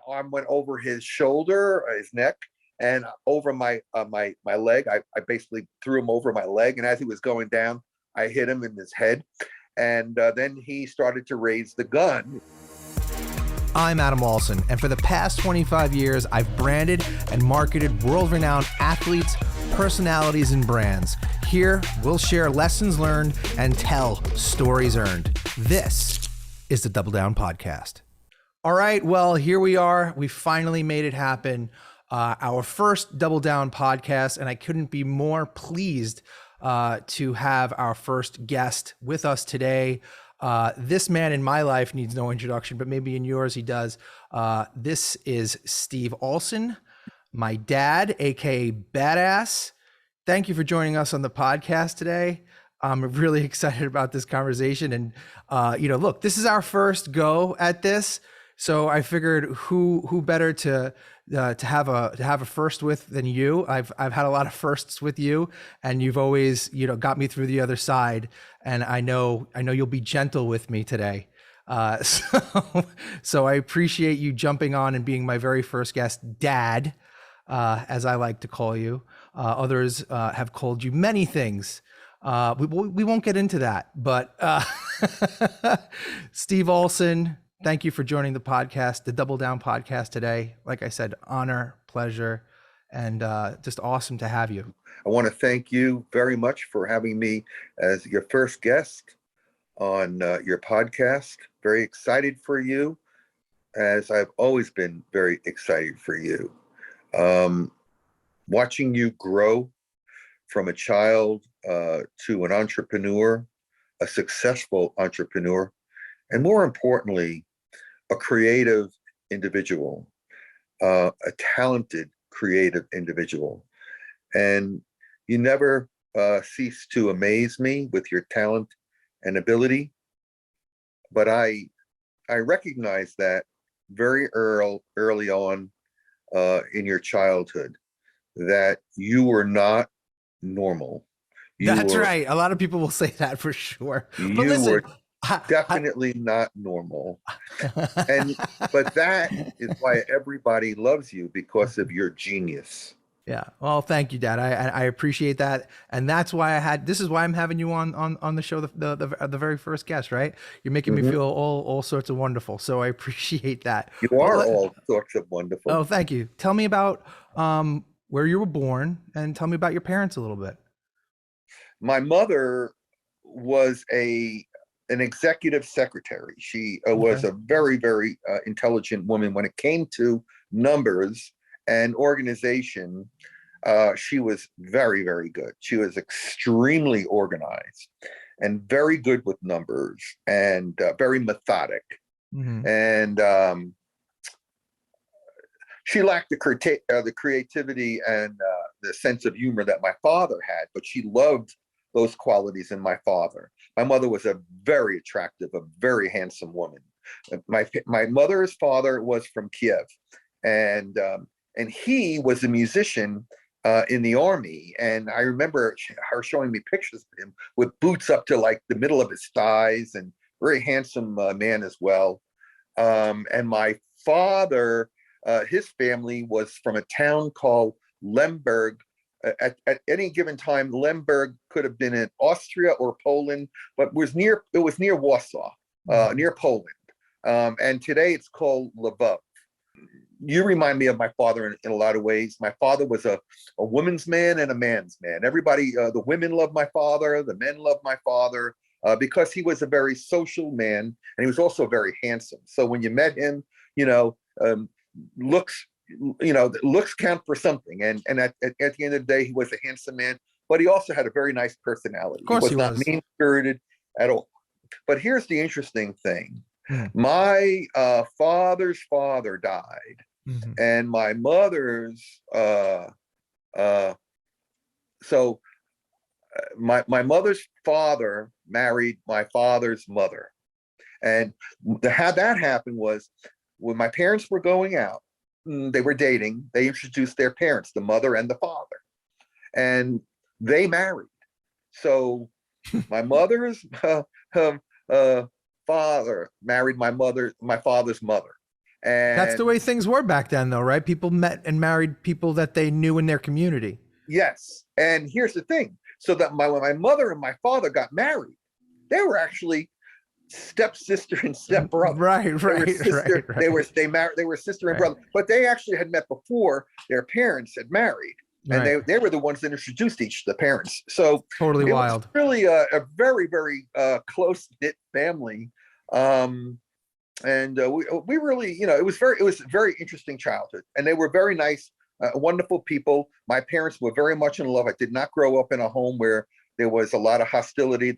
arm went over his shoulder, his neck, and over my leg. I basically threw him over my leg, and as he was going down, I hit him in his head. And then he started to raise the gun. I'm Adam Alson, and for the past 25 years, I've branded and marketed world-renowned athletes, personalities, and brands. Here, we'll share lessons learned and tell stories earned. This is the Double Down Podcast. All right, well, here we are. We finally made it happen. Our first Double Down Podcast, and I couldn't be more pleased to have our first guest with us today. This man in my life needs no introduction, but maybe in yours he does. This is Steve Alson, my dad, aka Badass. Thank you for joining us on the podcast today. I'm really excited about this conversation, and look, this is our first go at this, so I figured who better to have a first with than you. I've had a lot of firsts with you, and you've always got me through the other side, and I know you'll be gentle with me today. So I appreciate you jumping on and being my very first guest, Dad, as I like to call you. Others have called you many things. We won't get into that, but Steve Alson, thank you for joining the podcast, the Double Down Podcast today. Like I said, honor, pleasure, and just awesome to have you. I want to thank you very much for having me as your first guest on your podcast. Very excited for you, as I've always been very excited for you. Watching you grow from a child to an entrepreneur, a successful entrepreneur, and more importantly, a creative individual, a talented creative individual. And you never cease to amaze me with your talent and ability. But I recognize that very early on in your childhood, that you were not normal. That's right. A lot of people will say that for sure. But listen, were definitely not normal. But that is why everybody loves you, because of your genius. Yeah. Well, thank you, Dad. I appreciate that. And that's why this is why I'm having you on the show, the very first guest, right? You're making me feel all sorts of wonderful. So I appreciate that. You are all sorts of wonderful. Oh, thank you. Tell me about where you were born, and tell me about your parents a little bit. My mother was an executive secretary. She was a very, very intelligent woman. When it came to numbers and organization, she was very, very good. She was extremely organized and very good with numbers, and very methodic. And she lacked the creativity and the sense of humor that my father had, but she loved those qualities in my father. My mother was a very attractive, a very handsome woman. My mother's father was from Kiev, and he was a musician in the army. And I remember her showing me pictures of him with boots up to like the middle of his thighs, and very handsome man as well. And my father, his family was from a town called Lemberg. At any given time, Lemberg could have been in Austria or Poland, but it was near Warsaw, near Poland. And today it's called Lvov. You remind me of my father in a lot of ways. My father was a woman's man and a man's man. Everybody, the women loved my father, the men loved my father, because he was a very social man, and he was also very handsome. So when you met him, looks count for something. And at the end of the day, he was a handsome man, but he also had a very nice personality. Of course he was not mean-spirited at all. But here's the interesting thing. My father's father died, and my mother's my mother's father married my father's mother. And how that happened was, when my parents were going out, they were dating, they introduced their parents, the mother and the father, and they married. So my mother's father married my father's mother. That's the And way things were back then, though, right? People met and married people that they knew in their community. yes, and here's the thing. So that when my mother and my father got married, they were actually stepsister and stepbrother. Right, They were right, sister. right, They were right, they married. They were sister and right, brother, but they actually had met before their parents had married, and right. they were the ones that introduced each of the parents. So Totally it was wild. really a very very close knit family. And we really, it was a very interesting childhood, and they were very nice, wonderful people. My parents were very much in love. I did not grow up in a home where there was a lot of hostility.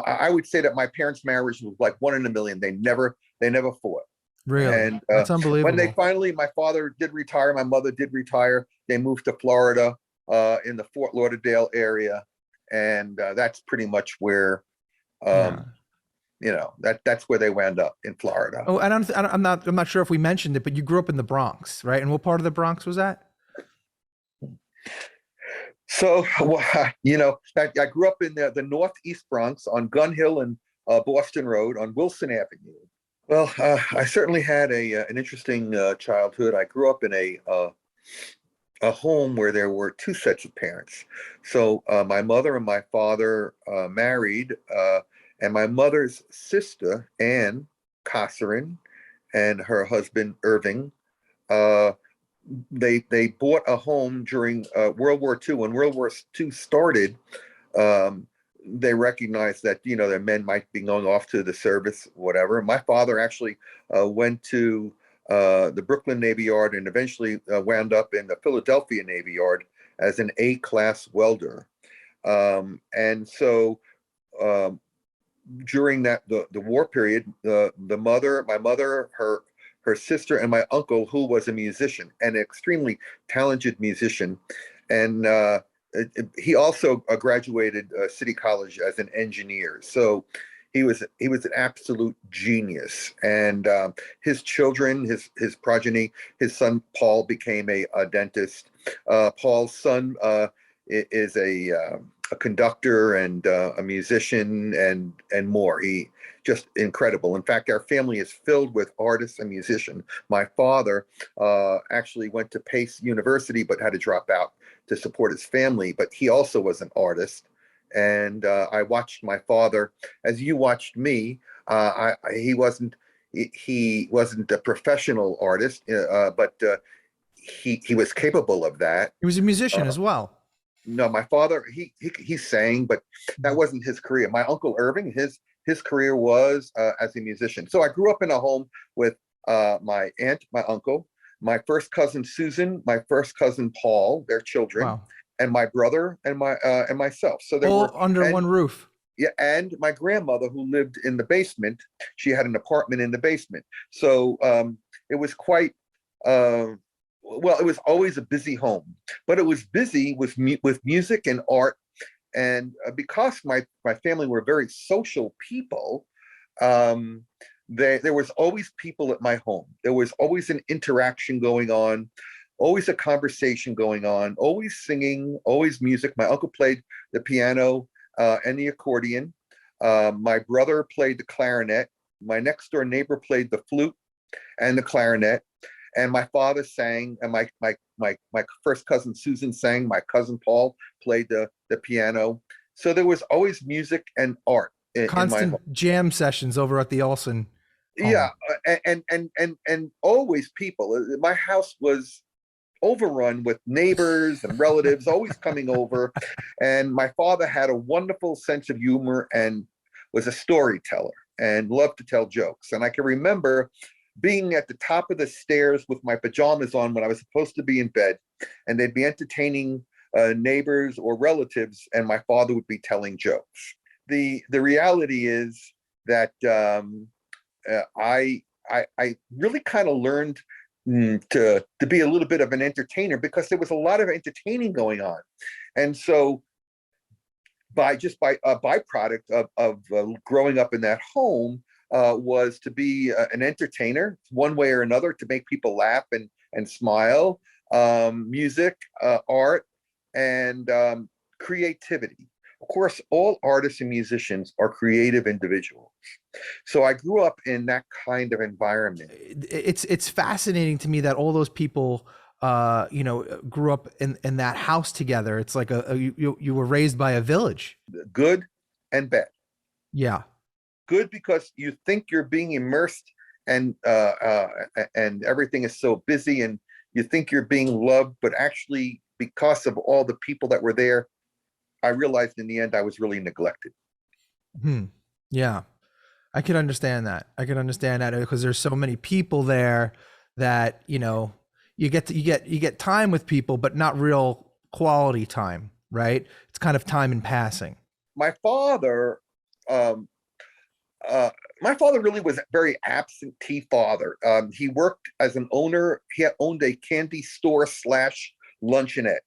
I would say that my parents' marriage was like one in a million. They never fought. Really, And that's when they unbelievable. finally, my father did retire, my mother did retire. They moved to Florida, in the Fort Lauderdale area, and that's pretty much where. Yeah. Um, that's where they wound up, in Florida. Oh, and I'm not sure if we mentioned it, but you grew up in the Bronx, right? And what part of the Bronx was that? So, I grew up in the Northeast Bronx on Gun Hill and Boston Road on Wilson Avenue. Well, I certainly had an interesting childhood. I grew up in a home where there were two sets of parents. So my mother and my father married, and my mother's sister, Ann Cosserin, and her husband, Irving, uh, they bought a home during World War II. When World War II started, um, they recognized that their men might be going off to the service, whatever. My father actually went to the Brooklyn Navy Yard and eventually wound up in the Philadelphia Navy Yard as an A-class welder. And so um, during the war period, my mother, her sister, and my uncle, who was a musician, an extremely talented musician, and he also graduated City College as an engineer. So he was an absolute genius, and his children, his progeny, his son Paul became a dentist. Paul's son is a conductor and a musician and more. He just incredible. In fact, our family is filled with artists and musicians. My father actually went to Pace University but had to drop out to support his family. But he also was an artist, and I watched my father as you watched me. He wasn't a professional artist, but he was capable of that. He was a musician Uh, as well. no, my father, he sang, but that wasn't his career. My uncle Irving, his career was as a musician. So I grew up in a home with my aunt, my uncle, my first cousin Susan, my first cousin Paul, their children, Wow. and my brother and myself. So there All were under and one roof. yeah, and my grandmother who lived in the basement. She had an apartment in the basement. So it was quite well, it was always a busy home, but it was busy with music and art. And because my family were very social people, um, there was always people at my home. There was always an interaction going on, always a conversation going on, always singing, always music. My uncle played the piano and the accordion. My brother played the clarinet. My next door neighbor played the flute and the clarinet, and my father sang, and my first cousin Susan sang. My cousin Paul played the piano. So there was always music and art in my home. Constant jam sessions over at the Olson Yeah, home. and always people. My house was overrun with neighbors and relatives always coming over, and my father had a wonderful sense of humor and was a storyteller and loved to tell jokes. And I can remember being at the top of the stairs with my pajamas on when I was supposed to be in bed, and they'd be entertaining neighbors or relatives, and my father would be telling jokes. The reality is that I really kind of learned to be a little bit of an entertainer because there was a lot of entertaining going on, and so by a byproduct of growing up in that home was to be an entertainer one way or another, to make people laugh and smile. Music, art, and creativity. Of course, all artists and musicians are creative individuals. So I grew up in that kind of environment. It's fascinating to me that all those people, grew up in that house together. It's like you were raised by a village. Good and bad. Yeah. Good because you think you're being immersed, and everything is so busy, and you think you're being loved, but actually, because of all the people that were there, I realized in the end I was really neglected. Yeah. I can understand that. Because there's so many people there that, you get time with people, but not real quality time, right? It's kind of time in passing. My father, um, my father really was a very absentee father. He worked as an owner. He had owned a candy store slash luncheonette.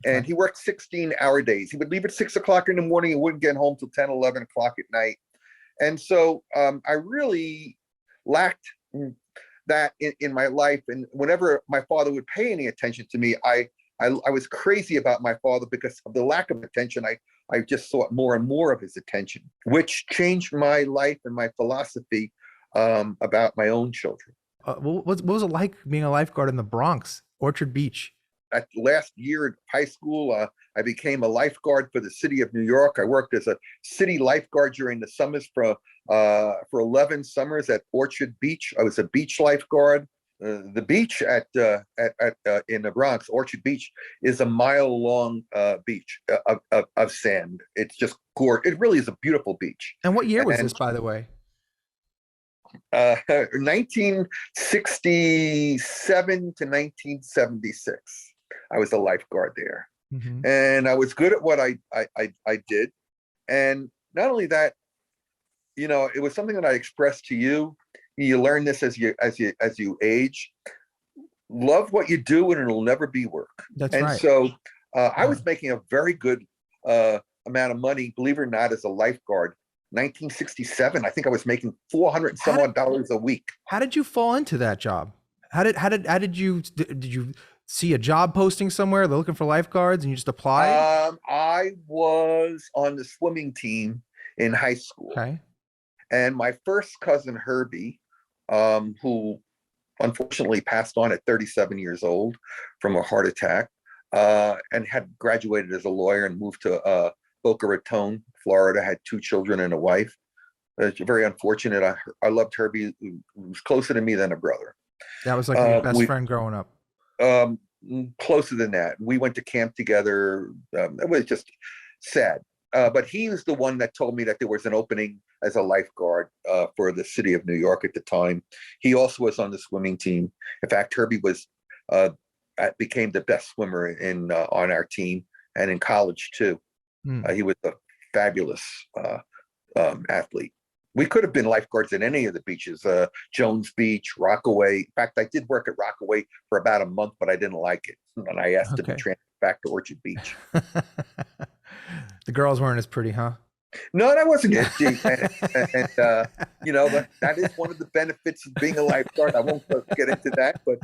And he worked 16-hour days. He would leave at 6 o'clock in the morning and wouldn't get home till 10, 11 o'clock at night. And so I really lacked that in my life. And whenever my father would pay any attention to me, I was crazy about my father because of the lack of attention. I just sought more and more of his attention, which changed my life and my philosophy about my own children. What was it like being a lifeguard in the Bronx, Orchard Beach? At the last year of high school, I became a lifeguard for the city of New York. I worked as a city lifeguard during the summers for 11 summers at Orchard Beach. I was a beach lifeguard. The beach in the Bronx, Orchard Beach, is a mile-long beach of sand. It's just gorgeous. It really is a beautiful beach. And what year was this, by the way? 1967 to 1976. I was a lifeguard there. Mm-hmm. And I was good at what I did. And not only that, it was something that I expressed to you. You learn this as you age. Love what you do, and it'll never be work. That's and right. So I was making a very good amount of money, believe it or not, as a lifeguard. 1967, I think I was making $400 and some odd dollars a week. How did you fall into that job? How did you see a job posting somewhere? They're looking for lifeguards, and you just applied? I was on the swimming team in high school. Okay. And my first cousin Herbie, who unfortunately passed on at 37 years old from a heart attack, and had graduated as a lawyer and moved to Boca Raton, Florida, had 2 children and a wife. It's very unfortunate. I loved Herbie. He was closer to me than a brother. That was like your best friend growing up. Closer than that. We went to camp together. It was just sad. But he was the one that told me that there was an opening as a lifeguard for the city of New York at the time. He also was on the swimming team. In fact, Herbie became the best swimmer on our team, and in college too. He was a fabulous athlete. We could have been lifeguards at any of the beaches, Jones Beach, Rockaway. In fact, I did work at Rockaway for about a month, but I didn't like it. And I asked to be transferred back to Orchard Beach. The girls weren't as pretty, huh? No, that wasn't it. That is one of the benefits of being a lifeguard. I won't get into that, but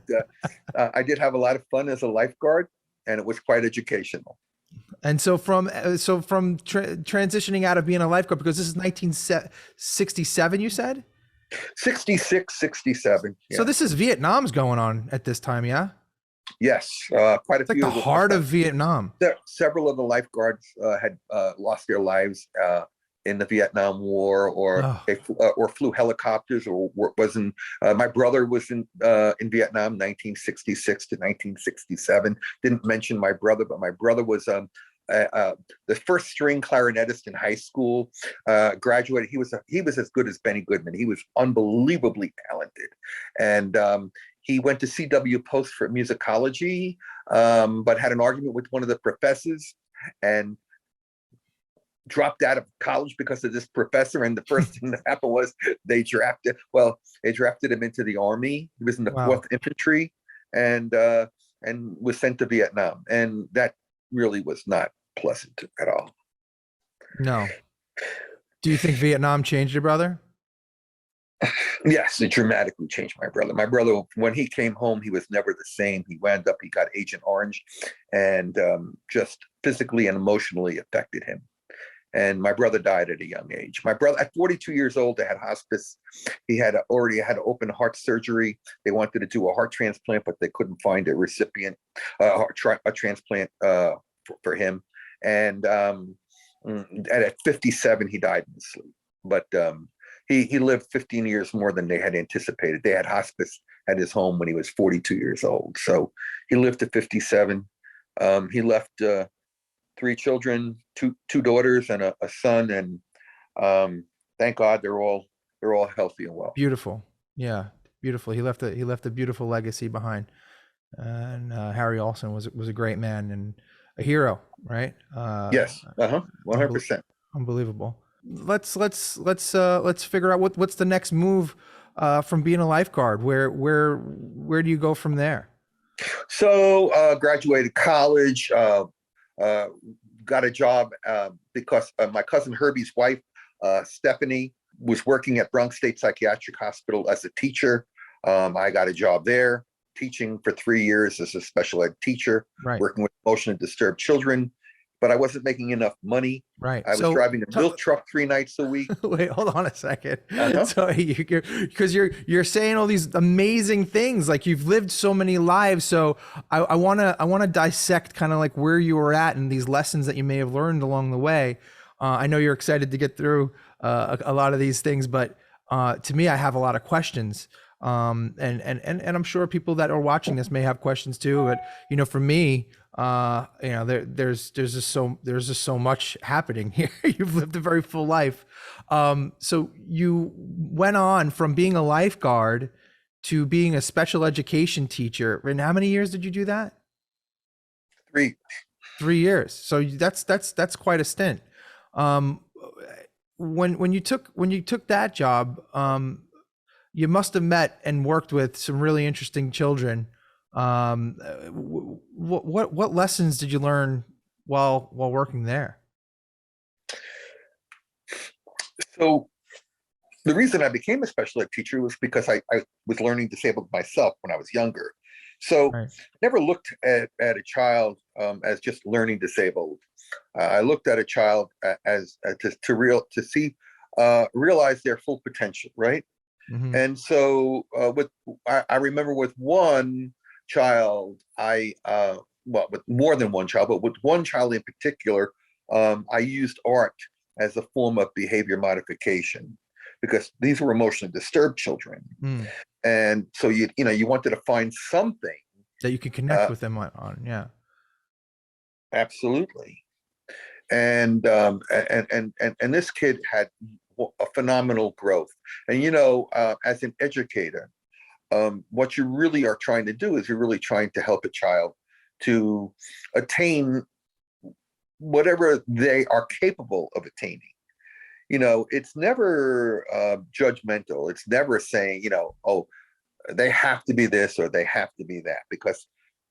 I did have a lot of fun as a lifeguard, and it was quite educational. And so from transitioning out of being a lifeguard, because this is 1967, you said? 66, 67. Yeah. So this is Vietnam's going on at this time, yeah? Yes, quite a it's few. Like the heart of Vietnam. Several of the lifeguards had lost their lives in the Vietnam War, or flew helicopters, or was in. My brother was in Vietnam, 1966 to 1967. Didn't mention my brother, but my brother was the first string clarinetist in high school. Graduated. He was as good as Benny Goodman. He was unbelievably talented, and he went to CW Post for musicology, but had an argument with one of the professors and dropped out of college because of this professor. And the first thing that happened was they drafted him into the Army. He was in the 4th Infantry, and was sent to Vietnam. And that really was not pleasant at all. No. Do you think Vietnam changed your brother? Yes, it dramatically changed my brother. My brother, when he came home, he was never the same. He got Agent Orange, and just physically and emotionally affected him. And my brother died at a young age. My brother, at 42 years old, they had hospice. He had already had open heart surgery. They wanted to do a heart transplant, but they couldn't find a recipient, a transplant for him. And at 57, he died in his sleep. But he lived 15 years more than they had anticipated. They had hospice at his home when he was 42 years old. So he lived to 57. He left 3 children, two daughters and a son, and thank God they're all healthy and well. Beautiful. Yeah, beautiful. He left a beautiful legacy behind. And Harry Alson was a great man and a hero, right? Yes. 100%. Unbelievable. Let's figure out what's the next move from being a lifeguard. Where do you go from there? So graduated college, got a job because my cousin Herbie's wife, Stephanie, was working at Bronx State Psychiatric Hospital as a teacher. I got a job there, teaching for 3 years as a special ed teacher, right, working with emotionally disturbed children. But I wasn't making enough money. Right. I was driving a milk truck 3 nights a week. Wait, hold on a second. So because you're saying all these amazing things, like you've lived so many lives. So I wanna dissect kind of like where you were at and these lessons that you may have learned along the way. I know you're excited to get through a lot of these things, but to me, I have a lot of questions. And I'm sure people that are watching this may have questions too. But for me, there's just so much happening here. You've lived a very full life. So you went on from being a lifeguard to being a special education teacher. And how many years did you do that? 3. 3 years. So that's quite a stint. When you took that job, you must have met and worked with some really interesting children. What lessons did you learn while working there? So the reason I became a special ed teacher was because I was learning disabled myself when I was younger. So right. I never looked at a child as just learning disabled. I looked at a child as to realize their full potential, right? Mm-hmm. And so I remember with one child, with more than one child, but with one child in particular, I used art as a form of behavior modification because these were emotionally disturbed children. Mm. And so you wanted to find something that you could connect with them on. Yeah, absolutely. And this kid had a phenomenal growth. And as an educator, what you really are trying to do is you're really trying to help a child to attain whatever they are capable of attaining. It's never judgmental. It's never saying, oh, they have to be this or they have to be that, because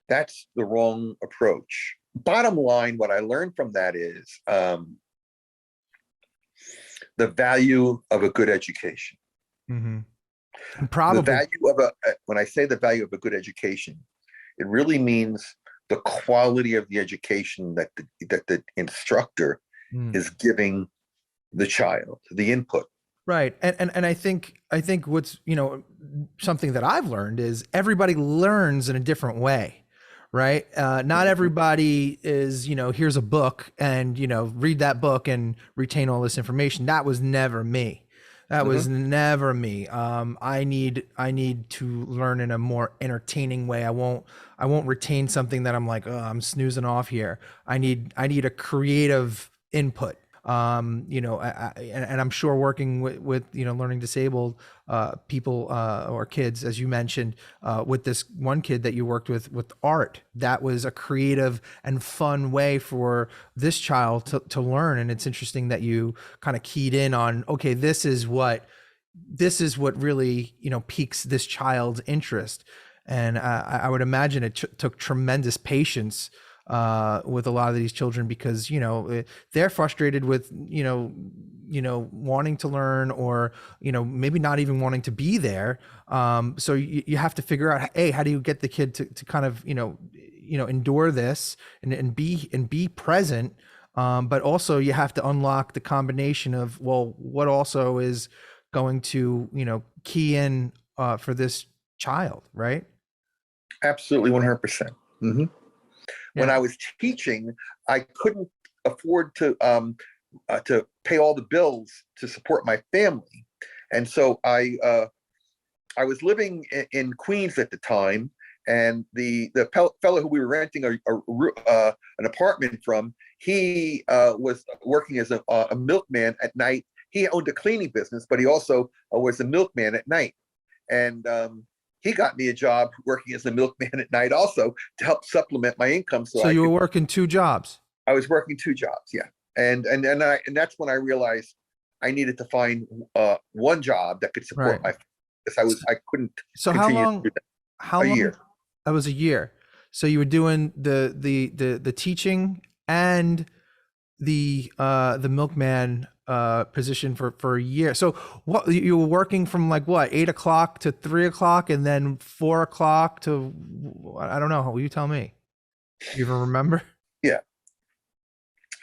that's the wrong approach. Bottom line, what I learned from that is the value of a good education. Mm-hmm. And probably the value of when I say the value of a good education, it really means the quality of the education that the instructor is giving the child, the input. Right. And I think what's, something that I've learned is everybody learns in a different way, right? Not everybody is, here's a book and, read that book and retain all this information. That was never me. That was never me. I need to learn in a more entertaining way. I won't retain something that I'm like, oh, I'm snoozing off here. I need a creative input. And I'm sure working with learning disabled people or kids, as you mentioned, with this one kid that you worked with art, that was a creative and fun way for this child to learn. And it's interesting that you kind of keyed in on, okay, this is what really piques this child's interest. And I would imagine it took tremendous patience with a lot of these children, because they're frustrated with wanting to learn, or maybe not even wanting to be there. So you have to figure out, hey, how do you get the kid to kind of endure this and be present, But also you have to unlock the combination of, well, what also is going to, key in for this child, right? Absolutely, 100%. Hmm. When Yeah. I was teaching, I couldn't afford to pay all the bills to support my family, and so I was living in Queens at the time, and the fellow who we were renting an apartment from, he was working as a milkman at night. He owned a cleaning business, but he also was a milkman at night, and he got me a job working as a milkman at night also to help supplement my income. So So you were working two jobs. I was working two jobs, yeah, and that's when I realized I needed to find one job that could support Right. my, because I couldn't So continue to do that. how A long, year. that was a year. So you were doing the teaching and the milkman position for a year. So what, you were working from like what, 8 o'clock to 3 o'clock, and then 4 o'clock to, I don't know. You tell me. You even remember? Yeah.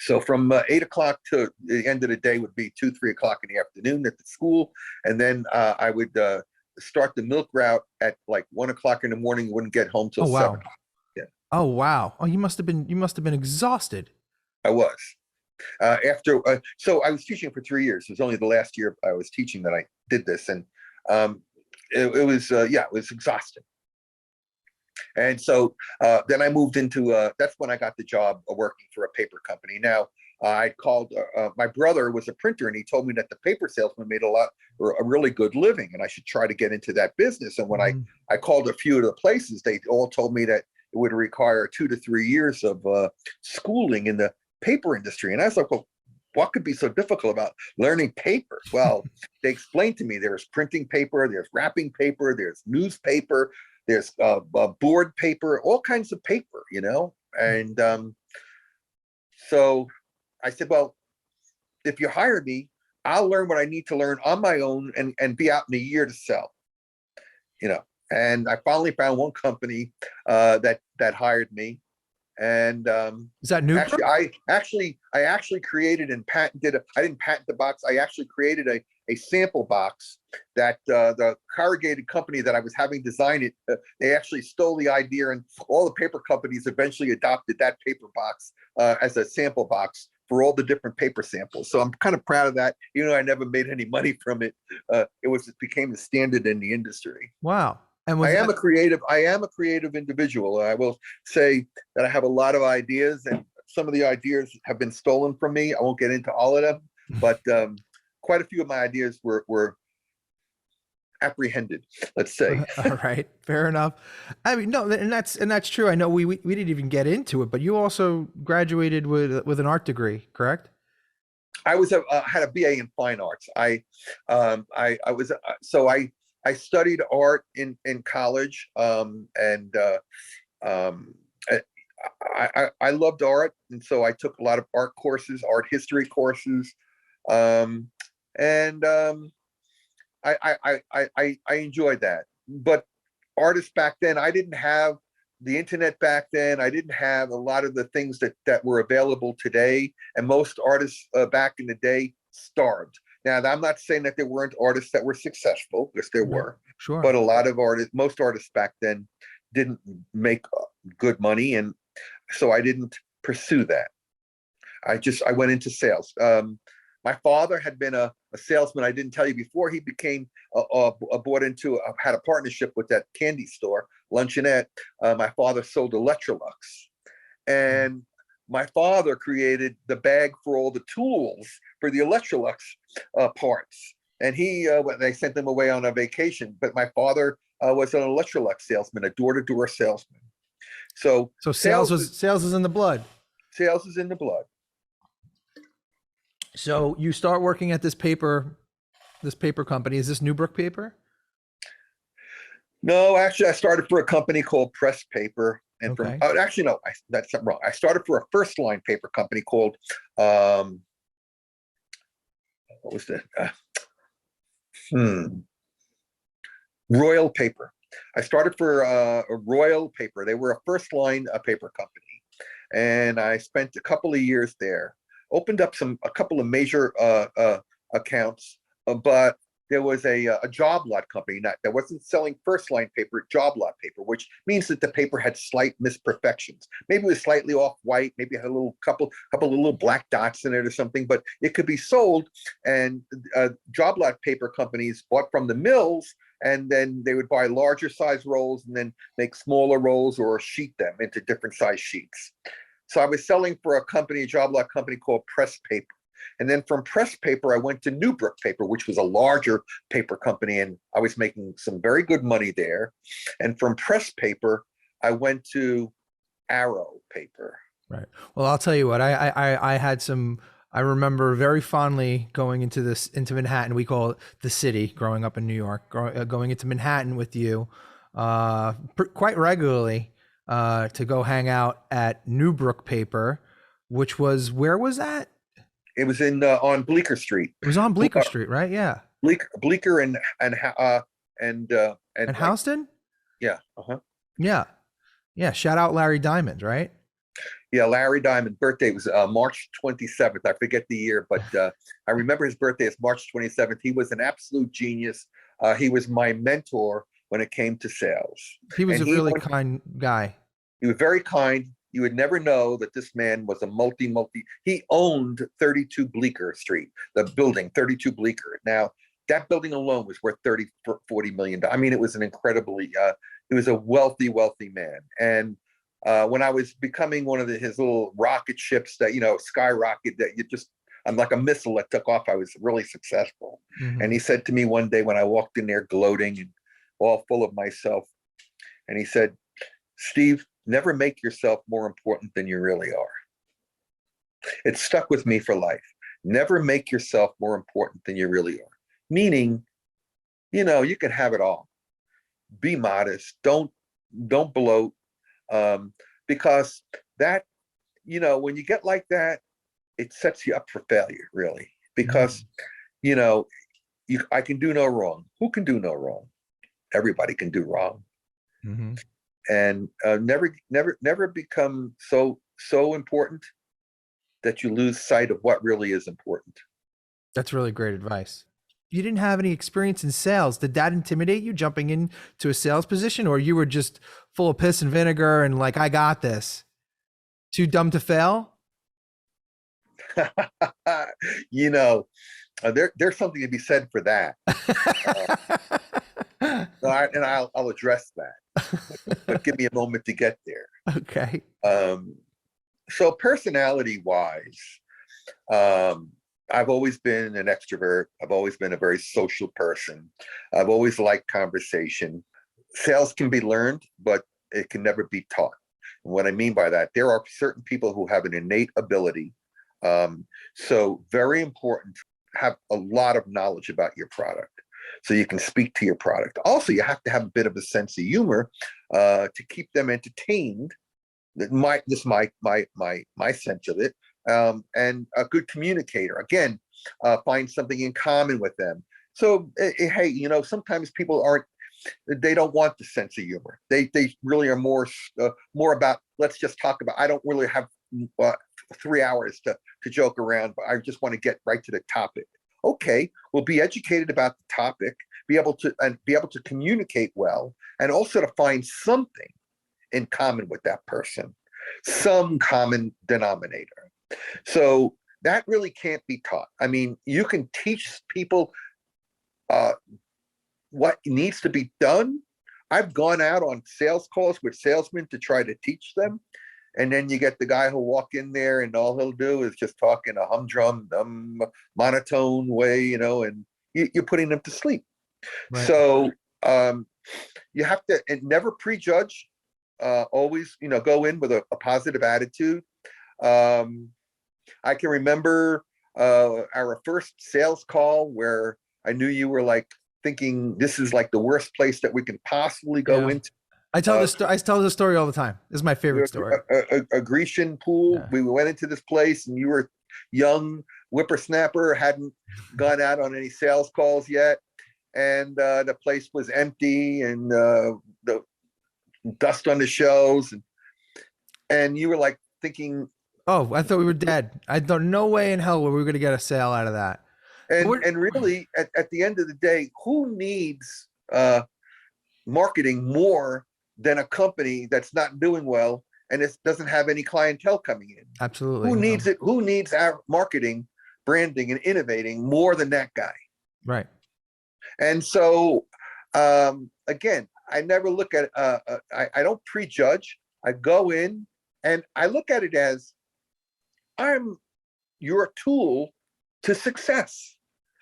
So from 8 o'clock to the end of the day would be 2, 3 o'clock in the afternoon at the school, and then I would start the milk route at like 1 o'clock in the morning. Wouldn't get home till Oh wow. 7. Yeah, Oh wow. Oh, you must have been exhausted. I was. So I was teaching for 3 years. It was only the last year I was teaching that I did this, and it was yeah, it was exhausting. And so then I moved into that's when I got the job working for a paper company. Now I called my brother was a printer, and he told me that the paper salesman made a really good living, and I should try to get into that business. And when Mhm. I called a few of the places, they all told me that it would require 2 to 3 years of schooling in the paper industry. And I was like, well, what could be so difficult about learning paper? Well, they explained to me there's printing paper, there's wrapping paper, there's newspaper, there's board paper, all kinds of paper, And so I said, well, if you hire me, I'll learn what I need to learn on my own and be out in a year to sell, you know. And I finally found one company that hired me. And Is that actually, Newbrook? I actually created and patented. I didn't patent the box. I actually created a sample box that the corrugated company that I was having design it. They actually stole the idea, and all the paper companies eventually adopted that paper box as a sample box for all the different paper samples. So I'm kind of proud of that. I never made any money from it. It became the standard in the industry. Wow. And I was am that, a creative individual. I will say that I have a lot of ideas, and some of the ideas have been stolen from me. I won't get into all of them, but quite a few of my ideas were apprehended, let's say. all right, fair enough. I mean, no, and that's true. I know we didn't even get into it, but you also graduated with an art degree, correct? I had a BA in fine arts. I was so I studied art in college, and um, I loved art, and so I took a lot of art courses, art history courses, and I enjoyed that. But artists back then, I didn't have the internet back then. I didn't have a lot of the things that were available today, and most artists back in the day starved. Now, I'm not saying that there weren't artists that were successful, because there Mhm. were, but Sure. most artists back then didn't make good money, and so I didn't pursue that. I went into sales. My father had been a salesman. I didn't tell you before. He became bought into had a partnership with that candy store, Luncheonette. My father sold Electrolux, and my father created the bag for all the tools for the Electrolux parts. And they sent them away on a vacation. But my father was an Electrolux salesman, a door-to-door salesman. So So sales is in the blood. sales is in the blood. So you start working at this paper company. Is this Newbrook Paper? No, actually, I started for a company called Press Paper, and Okay. actually no, that's wrong. I started for a first line paper company called what was that? Royal Paper. I started for a Royal Paper. They were a first line paper company, and I spent a couple of years there. opened up a couple of major accounts, but there was a job lot company that wasn't selling first line paper, job lot paper, which means that the paper had slight misperfections. Maybe it was slightly off white, maybe it had a couple of little black dots in it or something, but it could be sold. And job lot paper companies bought from the mills, and then they would buy larger size rolls and then make smaller rolls or sheet them into different size sheets. So I was selling for a job lot company called Press Paper. And then from Press Paper, I went to Newbrook Paper, which was a larger paper company, and I was making some very good money there. And from Press Paper, I went to Arrow Paper. Right. Well, I'll tell you what, I had some, I remember very fondly going into Manhattan. We call it the city, growing up in New York, going into Manhattan with you quite regularly to go hang out at Newbrook Paper, which was, where was that? It was on Bleecker Street. It was on Bleecker Street, right? Yeah. Bleecker and Houston? Yeah. Yeah. Yeah. Shout out Larry Diamond, right? Yeah, Larry Diamond. Birthday was March 27th. I forget the year, but I remember his birthday is March 27th. He was an absolute genius. He was my mentor when it came to sales. He was a really kind guy. He was very kind. You would never know that this man was a he owned 32 Bleecker Street, the building 32 Bleecker. Now, that building alone was worth 40 million. I mean, it was an incredibly, he was a wealthy man. And when I was becoming one of his little rocket ships that, skyrocket, that I'm like a missile that took off, I was really successful. Mm-hmm. And he said to me one day when I walked in there gloating and all full of myself, and he said, "Steve, never make yourself more important than you really are." It stuck with me for life. Never make yourself more important than you really are. Meaning, you can have it all. Be modest. Don't bloat. Because that, when you get like that, it sets you up for failure, really. Because, I can do no wrong. Who can do no wrong? Everybody can do wrong. Mm-hmm. And never become so important that you lose sight of what really is important. That's really great advice. You didn't have any experience in sales. Did that intimidate you, jumping into a sales position, or you were just full of piss and vinegar and like, I got this? Too dumb to fail? There's something to be said for that. And I'll address that, but give me a moment to get there. Okay. So personality wise, I've always been an extrovert. I've always been a very social person. I've always liked conversation. Sales can be learned, but it can never be taught. And what I mean by that, there are certain people who have an innate ability. So very important to have a lot of knowledge about your product, so you can speak to your product. Also, you have to have a bit of a sense of humor to keep them entertained. My sense of it. And a good communicator. Again, find something in common with them. So, hey, sometimes people they don't want the sense of humor. They really are more about, let's just talk about, I don't really have 3 hours to joke around, but I just want to get right to the topic. Okay, we'll be educated about the topic, be able to communicate well, and also to find something in common with that person, some common denominator. So that really can't be taught. I mean, you can teach people what needs to be done. I've gone out on sales calls with salesmen to try to teach them. And then you get the guy who'll walk in there and all he'll do is just talk in a humdrum, monotone way, and you're putting them to sleep. Right. So you have to never prejudge. Always, go in with a positive attitude. I can remember our first sales call where I knew you were like thinking this is like the worst place that we can possibly go into. I tell this story all the time. This is my favorite story. A Grecian pool. Yeah. We went into this place and you were young whippersnapper, hadn't gone out on any sales calls yet. And the place was empty and the dust on the shelves. And you were like thinking, Oh, I thought we were dead. I thought no way in hell were we going to get a sale out of that. And really, at the end of the day, who needs marketing more than a company that's not doing well and it doesn't have any clientele coming in? Absolutely. Who needs it? Who needs our marketing, branding, and innovating more than that guy? Right. And so, again, I never look at, I don't prejudge. I go in and I look at it as I'm your tool to success.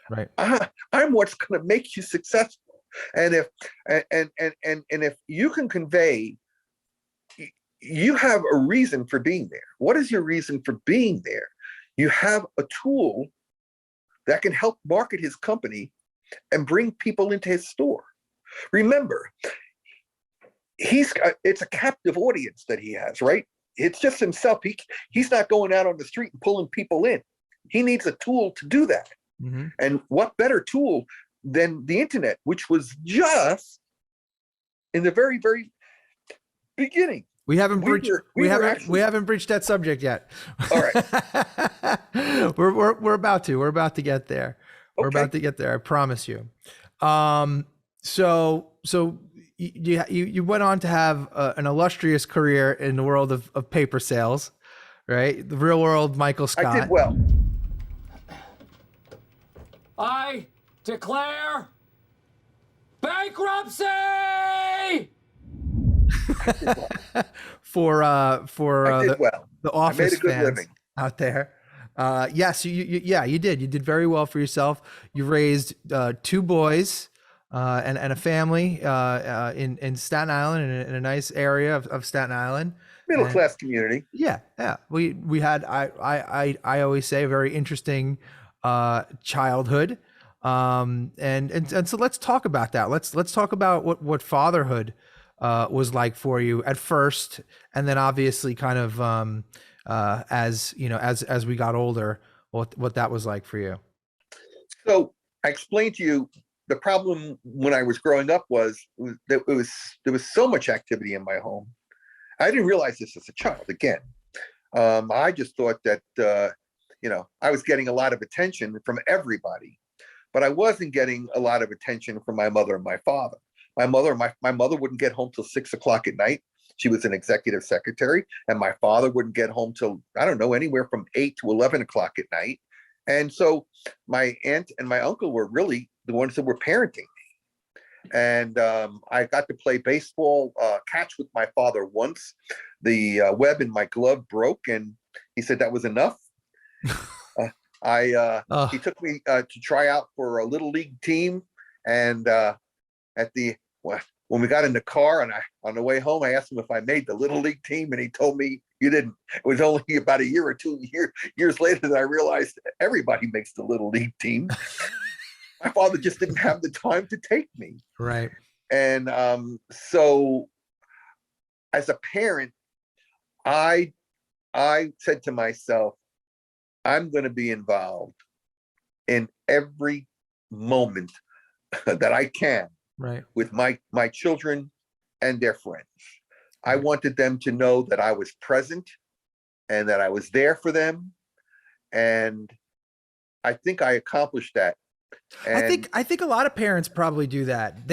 Right. I'm what's going to make you successful. And if you can convey, you have a reason for being there. What is your reason for being there? You have a tool that can help market his company and bring people into his store. Remember, it's a captive audience that he has, right? It's just himself. He's not going out on the street and pulling people in. He needs a tool to do that. Mm-hmm. And what better tool than the internet, which was just in the very, very beginning. We haven't breached that subject yet. All right. We're about to. We're about to get there. Okay. We're about to get there. I promise you. So you went on to have an illustrious career in the world of paper sales, right? The real world Michael Scott. I did well. I declare bankruptcy for the office I made a good fans living out there. Yes, you did. You did very well for yourself. You raised 2 boys and a family in Staten Island, in a nice area of Staten Island. Middle class community. Yeah. We had I always say a very interesting childhood. And so let's talk about that. Let's talk about what fatherhood was like for you at first, and then obviously kind of as you know, as we got older, what that was like for you. So I explained to you the problem when I was growing up was that there was so much activity in my home. I didn't realize this as a child. Again, I just thought that I was getting a lot of attention from everybody, but I wasn't getting a lot of attention from my mother and my father. My mother wouldn't get home till 6 o'clock at night. She was an executive secretary, and my father wouldn't get home till, I don't know, anywhere from 8 to 11 o'clock at night. And so my aunt and my uncle were really the ones that were parenting me. And I got to play baseball catch with my father once. The web in my glove broke, and he said that was enough. He took me to try out for a little league team, and when we got in the car and on the way home, I asked him if I made the little league team, and he told me you didn't. It was only about a year or 2 years later that I realized everybody makes the little league team. My father just didn't have the time to take me. Right. And so as a parent, I said to myself, I'm going to be involved in every moment that I can, right, with my children and their friends. I wanted them to know that I was present and that I was there for them. And I think I accomplished that. And I think a lot of parents probably do that.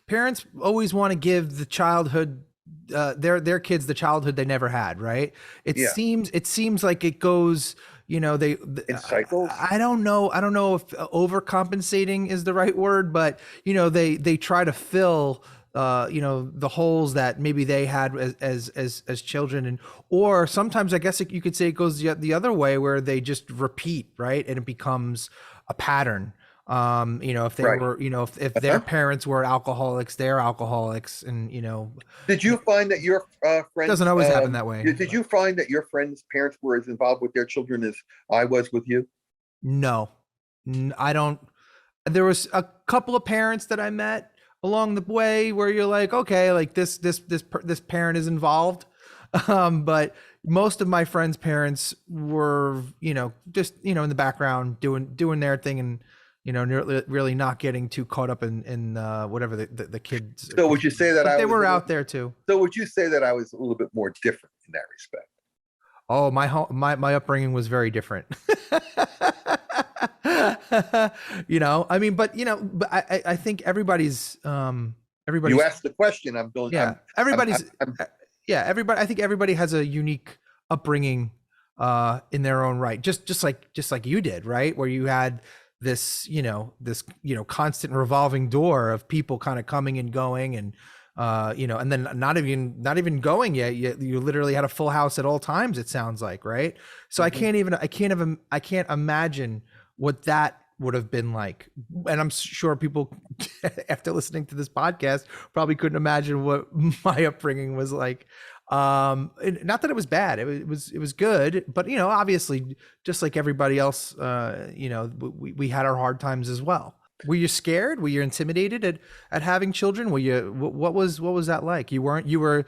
Parents always want to give the childhood, their kids the childhood they never had, right? It seems like it goes, in cycles. I don't know if overcompensating is the right word, but they try to fill the holes that maybe they had as children, or sometimes I guess you could say it goes the other way, where they just repeat, right, and it becomes a pattern. If they were, if their parents were alcoholics, they're alcoholics, and Did you find that your friends doesn't always happen that way? Did you find that your friends' parents were as involved with their children as I was with you? No, I don't. There was a couple of parents that I met along the way where you're like, okay, like this parent is involved, but most of my friends' parents were, just in the background doing their thing, and really not getting too caught up in whatever the kids. So would you say that they were out there too? So would you say that I was a little bit more different in that respect? Oh, my upbringing was very different. I mean, but I think You everybody's, asked the question. I'm going. yeah, yeah, everybody. I think everybody has a unique upbringing in their own right. Just like you did, right? Where you had this constant revolving door of people kind of coming and going, and and then not even going yet. You literally had a full house at all times. It sounds like, right? So I can't imagine what that would have been like. And I'm sure people after listening to this podcast probably couldn't imagine what my upbringing was like. Not that it was bad. It was good, but obviously just like everybody else, we had our hard times as well. Were you scared? Were you intimidated at having children? What was that like? You were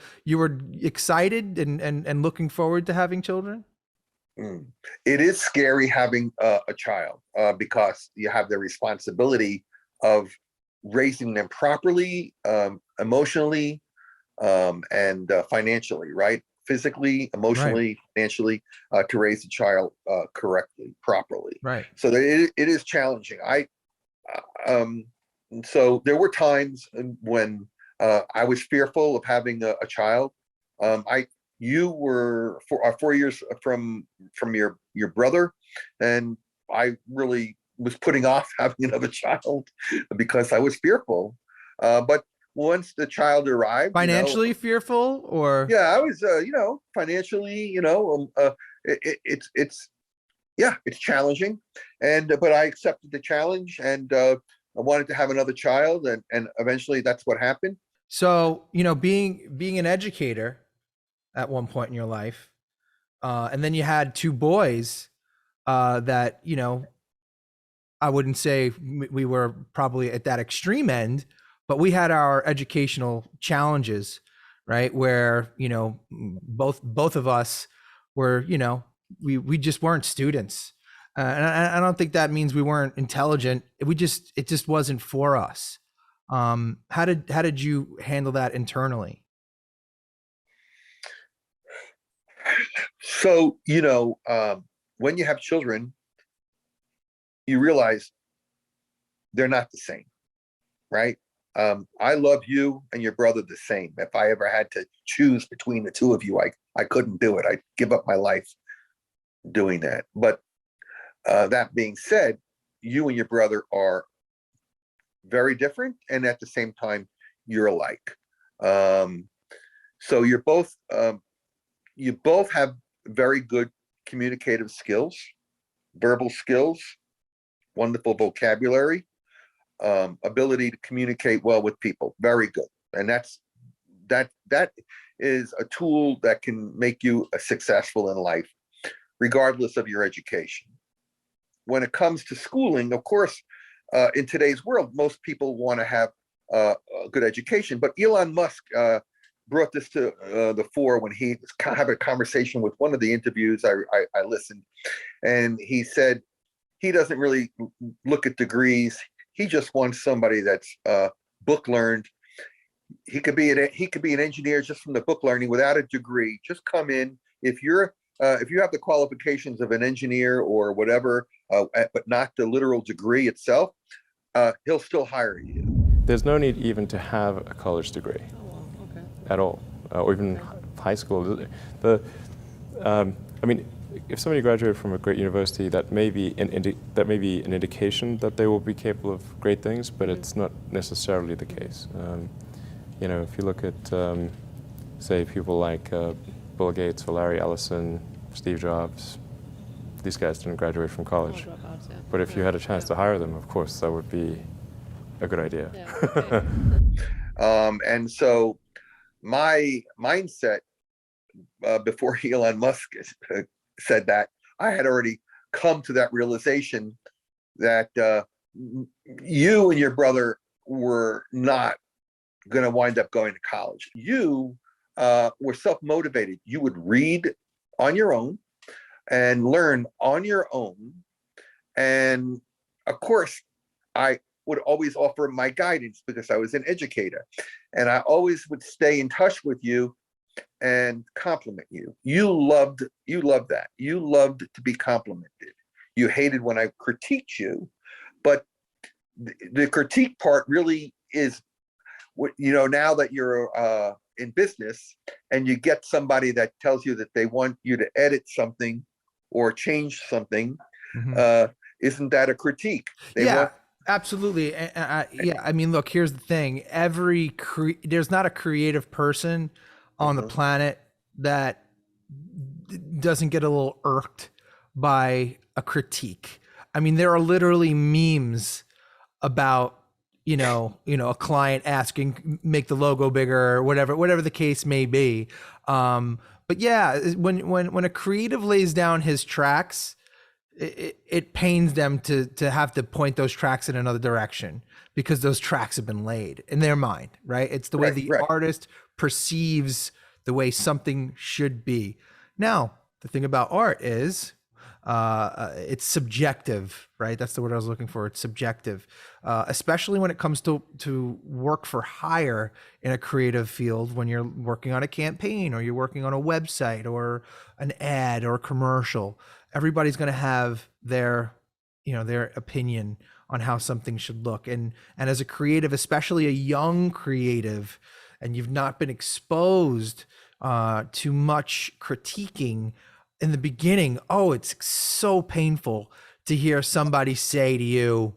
excited and looking forward to having children? Mm. It is scary having a child because you have the responsibility of raising them properly, emotionally, and financially, right? Physically, Right, emotionally, financially, to raise a child correctly, properly. right. So it is challenging. So there were times when I was fearful of having a child. You were 4 years from your brother, and I really was putting off having another child because I was fearful. But once the child arrived, Financially fearful, or yeah, I was, financially, it's yeah, it's challenging, and but I accepted the challenge, and I wanted to have another child, and eventually that's what happened. so being an educator at one point in your life, and then you had two boys that I wouldn't say we were probably at that extreme end, but we had our educational challenges, right? Where both of us were, we just weren't students, and I don't think that means we weren't intelligent. It just wasn't for us. How did you handle that internally? So, when you have children, you realize they're not the same, right? I love you and your brother the same. If I ever had to choose between the two of you, I couldn't do it. I'd give up my life doing that. But that being said, you and your brother are very different, and at the same time, you're alike. Um, so you both have very good communicative skills, verbal skills, wonderful vocabulary, ability to communicate well with people. Very good, and that is a tool that can make you successful in life, regardless of your education. When it comes to schooling, of course, in today's world, most people want to have a good education. But Elon Musk brought this to the fore when he had a conversation with one of the interviews I listened, and he said he doesn't really look at degrees. He just wants somebody that's book learned. He could be an engineer just from the book learning without a degree. Just come in if you have the qualifications of an engineer or whatever, but not the literal degree itself, he'll still hire you. There's no need even to have a college degree at all, or even high school. I mean, if somebody graduated from a great university, that may be an indication that they will be capable of great things, but it's not necessarily the case. If you look at, say, people like Bill Gates or Larry Ellison, Steve Jobs, these guys didn't graduate from college. But if you had a chance to hire them, of course, that would be a good idea. And so my mindset before Elon Musk said that, I had already come to that realization that you and your brother were not going to wind up going to college. You were self-motivated. You would read on your own and learn on your own. And of course, I would always offer my guidance because I was an educator. And I always would stay in touch with you and compliment you. You loved that. You loved to be complimented. You hated when I critiqued you, but the critique part really is what, now that you're in business and you get somebody that tells you that they want you to edit something or change something, isn't that a critique? Absolutely. Yeah, I mean, look, here's the thing. There's not a creative person on the planet that doesn't get a little irked by a critique. I mean, there are literally memes about, a client asking, make the logo bigger or whatever the case may be. But yeah, when a creative lays down his tracks, it pains them to have to point those tracks in another direction because those tracks have been laid in their mind, right? It's the way the artist perceives the way something should be. Now, the thing about art is it's subjective, right? That's the word I was looking for. It's subjective, especially when it comes to work for hire in a creative field, when you're working on a campaign or you're working on a website or an ad or a commercial. Everybody's going to have their opinion on how something should look. And as a creative, especially a young creative, and you've not been exposed to much critiquing in the beginning, it's so painful to hear somebody say to you,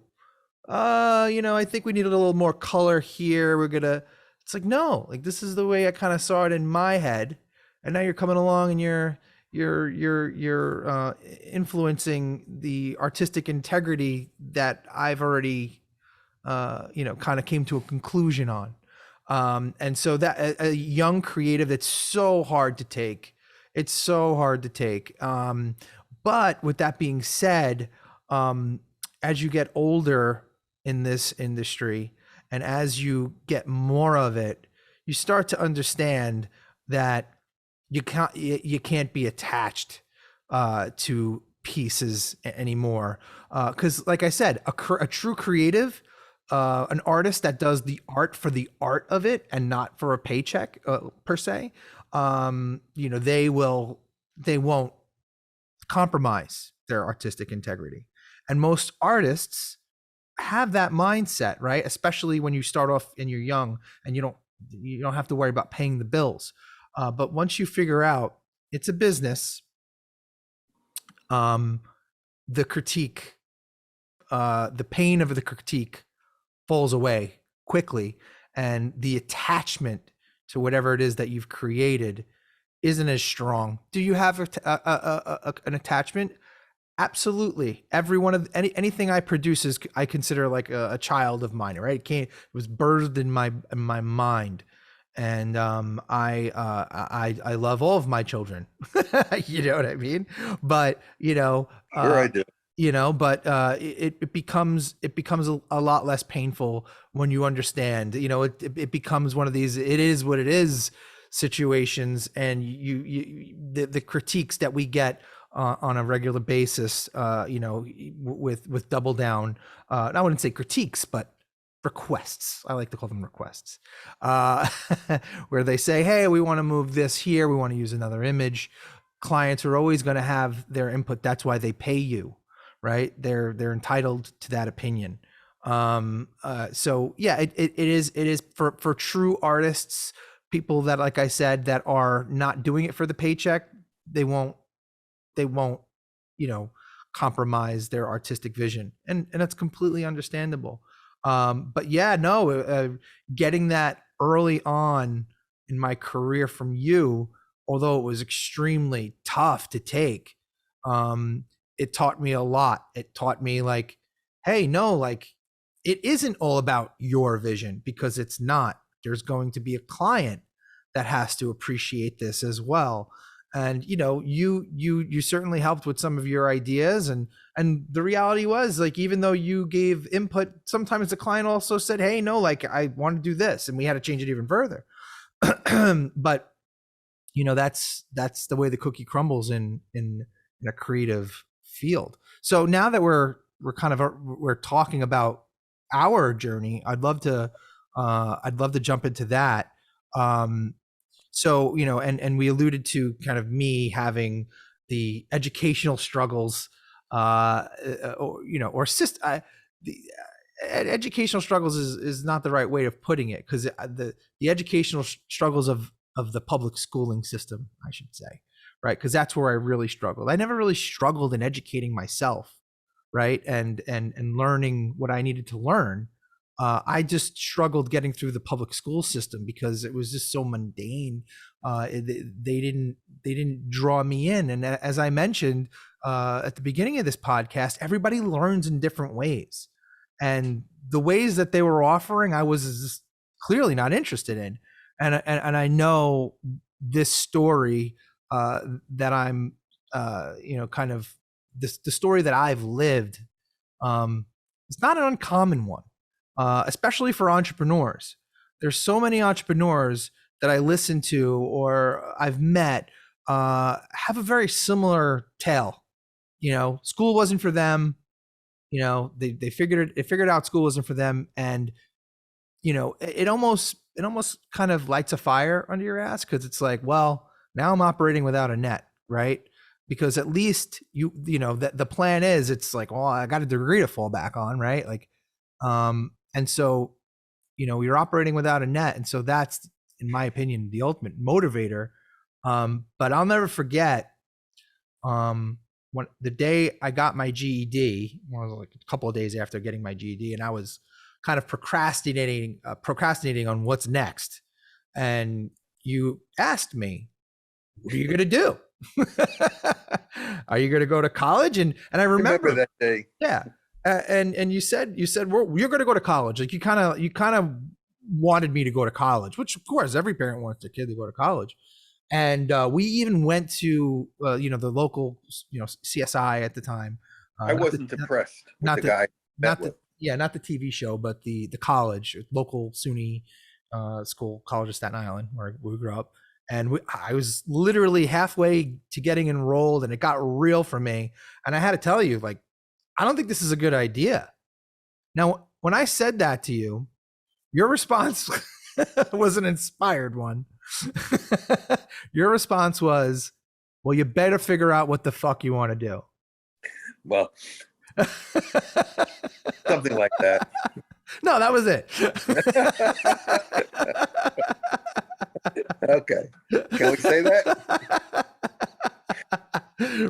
I think we need a little more color here. It's like, no, like this is the way I kind of saw it in my head. And now you're coming along and you're influencing the artistic integrity that I've already, kind of came to a conclusion on. And so that a young creative, it's so hard to take. It's so hard to take. But with that being said, as you get older in this industry and as you get more of it, you start to understand that you can't be attached to pieces anymore. Because like I said, a true creative, an artist that does the art for the art of it and not for a paycheck per se, they won't compromise their artistic integrity. And most artists have that mindset, right? Especially when you start off and you're young and you don't have to worry about paying the bills. But once you figure out it's a business, the critique, the pain of the critique falls away quickly, and the attachment to whatever it is that you've created isn't as strong. Do you have an attachment? Absolutely. Every one of anything I produce I consider like a child of mine, right? It was birthed in my mind. And I love all of my children. You know what I mean? But Sure I do. But it becomes a lot less painful when you understand. It becomes one of these it is what it is situations, and the critiques that we get on a regular basis, with Double Down. I wouldn't say critiques, but requests. I like to call them requests, where they say, hey, we want to move this here. We want to use another image. Clients are always going to have their input. That's why they pay you, right? They're entitled to that opinion. So yeah, it is for true artists, people that, like I said, that are not doing it for the paycheck. They won't, compromise their artistic vision. And that's completely understandable. But yeah, no, getting that early on in my career from you, although it was extremely tough to take, it taught me a lot. It taught me like, hey, no, like it isn't all about your vision, because it's not. There's going to be a client that has to appreciate this as well. And you certainly helped with some of your ideas, and the reality was, like, even though you gave input, sometimes the client also said, hey, no, like I want to do this, and we had to change it even further. But that's the way the cookie crumbles in a creative field. So now that we're talking about our journey, I'd love to jump into that. So, and we alluded to kind of me having the educational struggles, or the educational struggles is not the right way of putting it, because the educational struggles of the public schooling system, I should say, right? Because that's where I really struggled. I never really struggled in educating myself, right? And learning what I needed to learn. I just struggled getting through the public school system because it was just so mundane. They didn't draw me in. And as I mentioned at the beginning of this podcast, everybody learns in different ways, and the ways that they were offering, I was just clearly not interested in. And I know this story that I'm, kind of the story that I've lived. It's not an uncommon one. Especially for entrepreneurs. There's so many entrepreneurs that I listen to or I've met have a very similar tale. School wasn't for them. They figured out school wasn't for them, and it almost kind of lights a fire under your ass, because it's like, well, now I'm operating without a net, right? Because at least the plan is, it's like, well, I got a degree to fall back on, right? Like, and so, you're operating without a net. And so that's, in my opinion, the ultimate motivator. But I'll never forget when the day I got my GED, well, it was like a couple of days after getting my GED, and I was kind of procrastinating on what's next. And you asked me, what are you going to do? Are you going to go to college? And I remember that day. Yeah. And you said, well, you're going to go to college. Like you kind of wanted me to go to college, which of course every parent wants their kid to go to college. And we even went to, the local, CSI at the time. I wasn't impressed with the guy. Not the TV show, but the college, local SUNY school, College of Staten Island, where we grew up. And I was literally halfway to getting enrolled, and it got real for me. And I had to tell you, like, I don't think this is a good idea. Now, when I said that to you, your response was an inspired one. Your response was, well, you better figure out what the fuck you want to do. Well, something like that. No, that was it. Okay. Can we say that?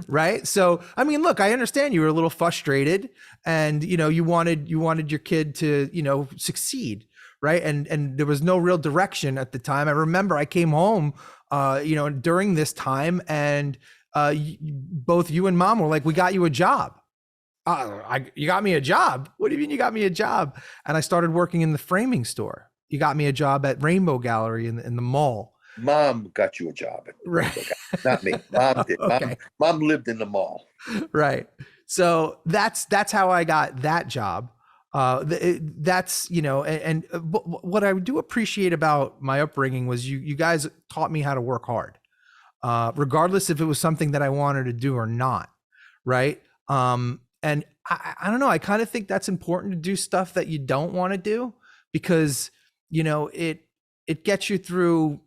Right. So, I mean, look, I understand you were a little frustrated, and, you wanted your kid to, succeed. Right. And there was no real direction at the time. I remember I came home, during this time, and both you and Mom were like, we got you a job. You got me a job? What do you mean you got me a job? And I started working in the framing store. You got me a job at Rainbow Gallery in the mall. Mom got you a job. Right. Not me. Mom did. Okay. Mom lived in the mall. Right. So that's how I got that job. That's, and what I do appreciate about my upbringing was you guys taught me how to work hard, regardless if it was something that I wanted to do or not. Right. And I don't know. I kind of think that's important to do stuff that you don't want to do, because, it gets you through,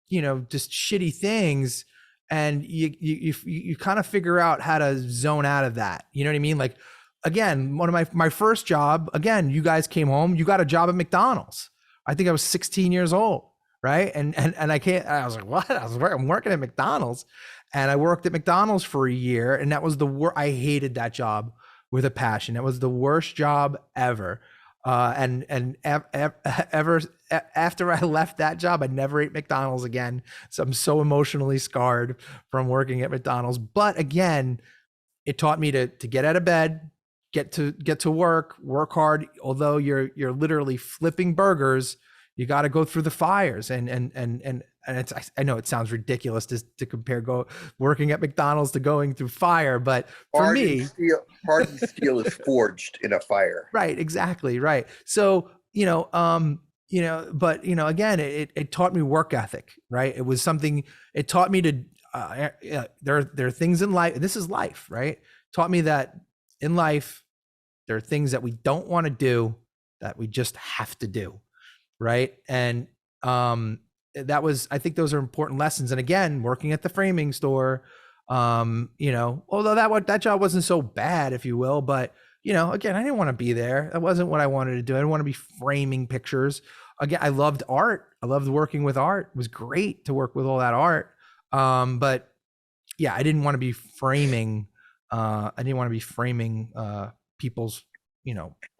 just shitty things. And you kind of figure out how to zone out of that. You know what I mean? Like, again, one of my first job, again, you guys came home, you got a job at McDonald's. I think I was 16 years old. Right. And I was like, what? I'm working at McDonald's, and I worked at McDonald's for a year, and that was I hated that job with a passion. It was the worst job ever. And ever after I left that job, I never ate McDonald's again. So I'm so emotionally scarred from working at McDonald's. But again, it taught me to get out of bed, get to work hard. Although you're literally flipping burgers, you got to go through the fires. And it's, I know it sounds ridiculous to compare working at McDonald's to going through fire, but for hardened steel is forged in a fire. Right. Exactly. Right. So, but again, it taught me work ethic, right? It was something, it taught me to, there are things in life, this is life, right? It taught me that in life, there are things that we don't want to do that we just have to do. Right. And, I think those are important lessons. And again, working at the framing store, although that job wasn't so bad, if you will, but again, I didn't want to be there. That wasn't what I wanted to do. I didn't want to be framing pictures. Again, I loved art. I loved working with art. It was great to work with all that art. But yeah, I didn't want to be framing. People's,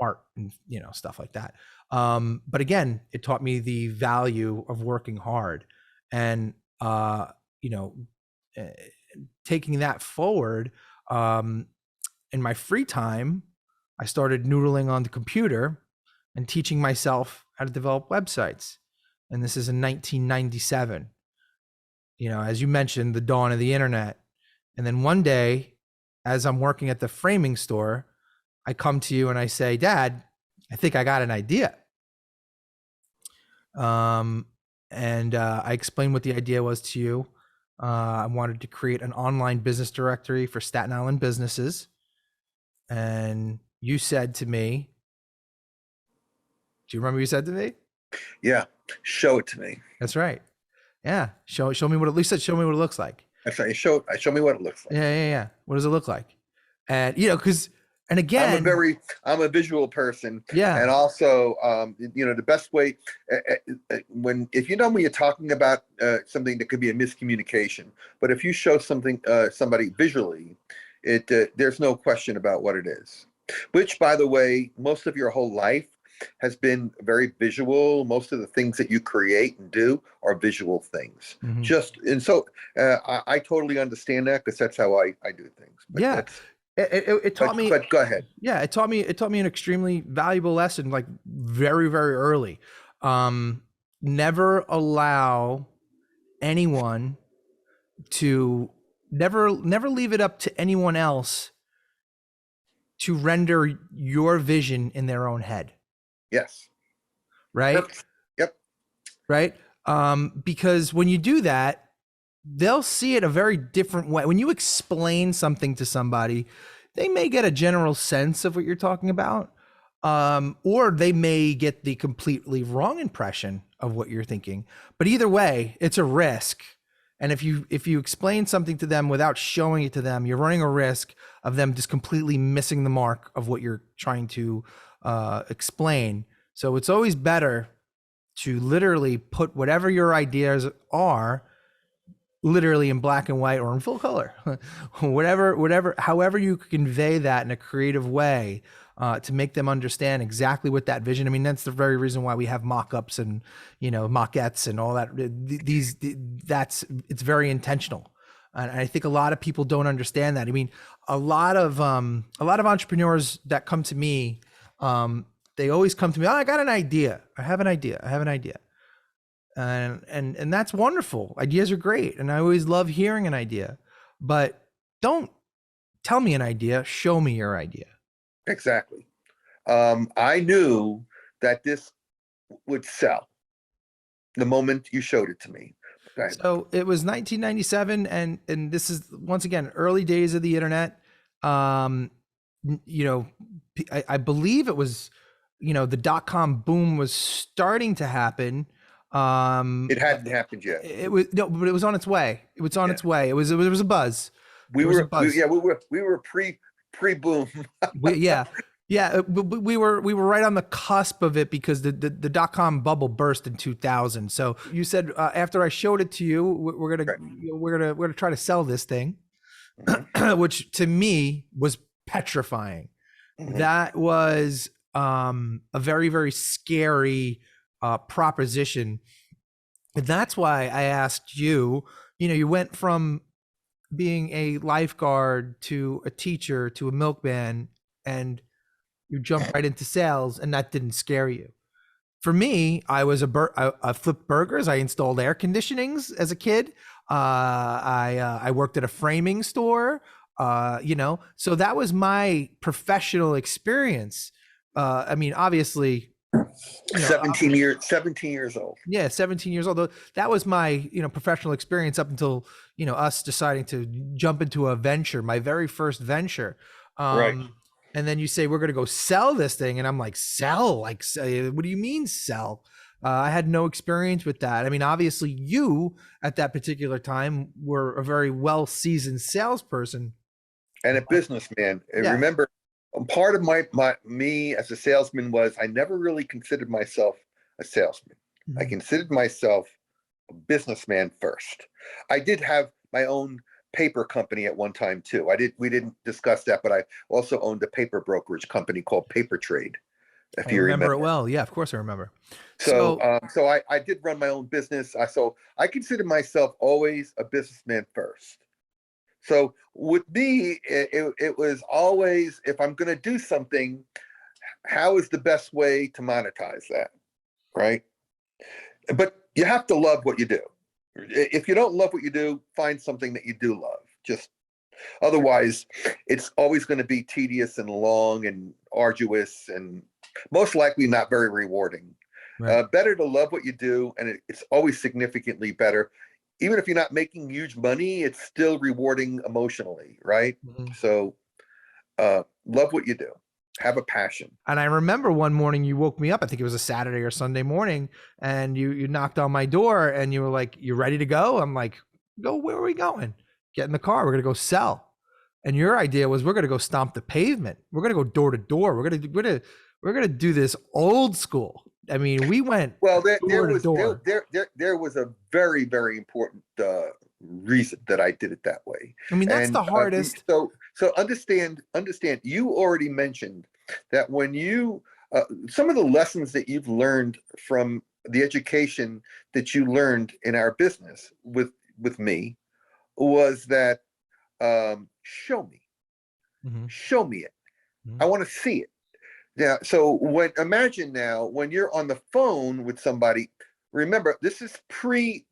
art and, stuff like that. But again, it taught me the value of working hard and, taking that forward. In my free time, I started noodling on the computer and teaching myself how to develop websites. And this is in 1997. As you mentioned, the dawn of the internet. And then one day, as I'm working at the framing store, I come to you and I say, Dad, I think I got an idea. I explained what the idea was to you. I wanted to create an online business directory for Staten Island businesses. And you said to me, do you remember what you said to me? Yeah. Show it to me. That's right. Yeah. Show me what, at least said, show me what it looks like. That's right. Show me what it looks like. Yeah. What does it look like? And, and again, I'm a visual person. Yeah. And also, the best way when you're talking about something that could be a miscommunication, but if you show somebody visually, there's no question about what it is, which, by the way, most of your whole life has been very visual. Most of the things that you create and do are visual things. Mm-hmm. So I totally understand that, because that's how I do things. But yeah. It taught me, but go ahead. Yeah. It taught me an extremely valuable lesson, like very, very early. Never allow anyone to never leave it up to anyone else to render your vision in their own head. Yes. Right. Yep. Right. Because when you do that, they'll see it a very different way. When you explain something to somebody, they may get a general sense of what you're talking about, or they may get the completely wrong impression of what you're thinking. But either way, it's a risk. And if you explain something to them without showing it to them, you're running a risk of them just completely missing the mark of what you're trying to explain. So it's always better to literally put whatever your ideas are literally in black and white or in full color, however you convey that in a creative way to make them understand exactly what that vision. I mean, that's the very reason why we have mock-ups and, mock-ettes and all that. It's very intentional. And I think a lot of people don't understand that. I mean, a lot of entrepreneurs that come to me, they always come to me, oh, I got an idea. I have an idea. And that's wonderful. Ideas are great. And I always love hearing an idea, but don't tell me an idea. Show me your idea. Exactly. I knew that this would sell the moment you showed it to me. Okay. So it was 1997. And this is, once again, early days of the internet. I believe it was, the .com boom was starting to happen. It hadn't happened yet. But it was on its way. It was on its way. It was a buzz. We were pre-boom. We were right on the cusp of it, because the .com bubble burst in 2000. So you said after I showed it to you, we're gonna try to sell this thing, which to me was petrifying. Mm-hmm. That was a very, very scary proposition. And that's why I asked you, you went from being a lifeguard to a teacher to a milkman, and you jumped right into sales, and that didn't scare you. For me, I was I flipped burgers. I installed air conditionings as a kid. I worked at a framing store, so that was my professional experience. I mean, obviously, 17 years old. Yeah, 17 years old. That was my, professional experience up until, us deciding to jump into a venture, my very first venture. Right. And then you say, we're going to go sell this thing. And I'm like, sell? Like, what do you mean sell? I had no experience with that. I mean, obviously, you at that particular time were a very well seasoned salesperson. And a businessman. And Yeah. remember, part of me as a salesman was I never really considered myself a salesman. I Mhm. considered myself a businessman first. I did have my own paper company at one time too. We didn't discuss that, but I also owned a paper brokerage company called Paper Trade, I if you remember it remember. well. Yeah, of course I remember. So, So, I did run my own business. So I consider myself always a businessman first. So with me, it was always, if I'm going to do something, how is the best way to monetize that, right? But you have to love what you do. If you don't love what you do, find something that you do love. Just otherwise, it's always going to be tedious and long and arduous and most likely not very rewarding. right. Better to love what you do, and it's always significantly better. Even if you're not making huge money, it's still rewarding emotionally, right? Mhm. So love what you do. Have a passion. And I remember one morning you woke me up. I think it was a Saturday or Sunday morning, and you knocked on my door and you were like, "You ready to go?" I'm like, "Go? Where are we going? Get in the car. We're gonna go sell." And your idea was we're gonna go stomp the pavement. We're gonna go door to door. We're gonna do this old school. I mean, we went Well, there, there door to was door. there was a very, very important reason that I did it that way. I mean, that's And the hardest. so understand. You already mentioned that when you some of the lessons that you've learned from the education that you learned in our business with me was that Mhm, show me it. mhm. I want to see it. Yeah. So imagine now when you're on the phone with somebody, remember this is pre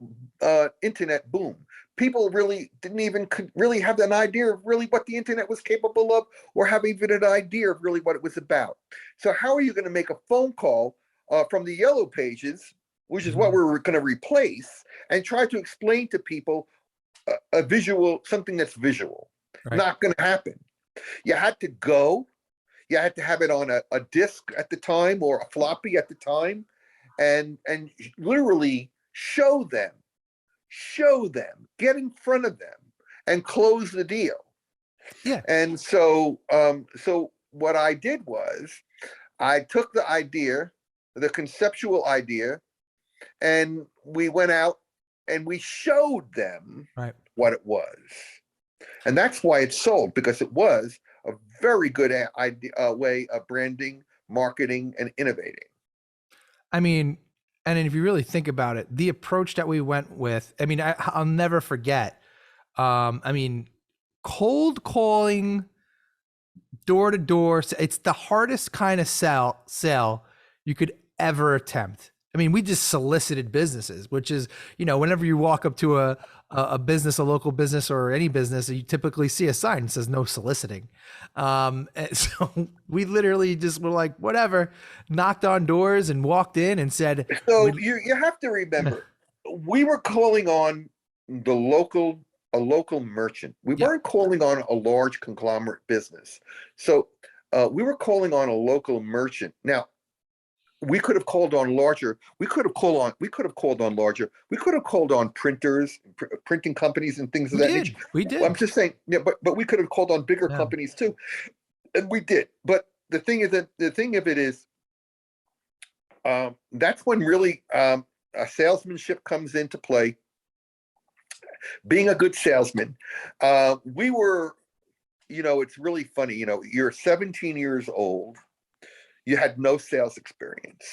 internet boom. People really didn't even could really have an idea of really what the internet was capable of, or have even an idea of really what it was about. So how are you going to make a phone call from the yellow pages, which is what Mhm. we're going to replace, and try to explain to people a visual, something that's visual? Right. Not going to happen. You had to go, you had to have it on a disc at the time or a floppy at the time, and literally show them, get in front of them, and close the deal. Yeah. And so what I did was I took the idea, the conceptual idea, and we went out and we showed them Right. what it was. And that's why it sold, because it was a very good idea, way of branding, marketing, and innovating. I mean, and if you really think about it, the approach that we went with, I mean, I'll never forget. I mean, cold calling door to door, it's the hardest kind of sell you could ever attempt. I mean, we just solicited businesses, which is, whenever you walk up to a business, a local business or any business, you typically see a sign that says no soliciting. And so we literally just were like, whatever, knocked on doors and walked in and said, So we, you have to remember, we were calling on the a local merchant. We yeah, weren't calling on a large conglomerate business. So we were calling on a local merchant. Now, we could have called on larger. We could have called on larger. We could have called on printers, printing companies, and things of that nature. we I'm did. just saying, yeah, but we could have called on bigger Yeah. companies too, and we did. But the thing of it is, that's when really a salesmanship comes into play. Being a good salesman, we were. It's really funny. You're 17 years old. You had no sales experience.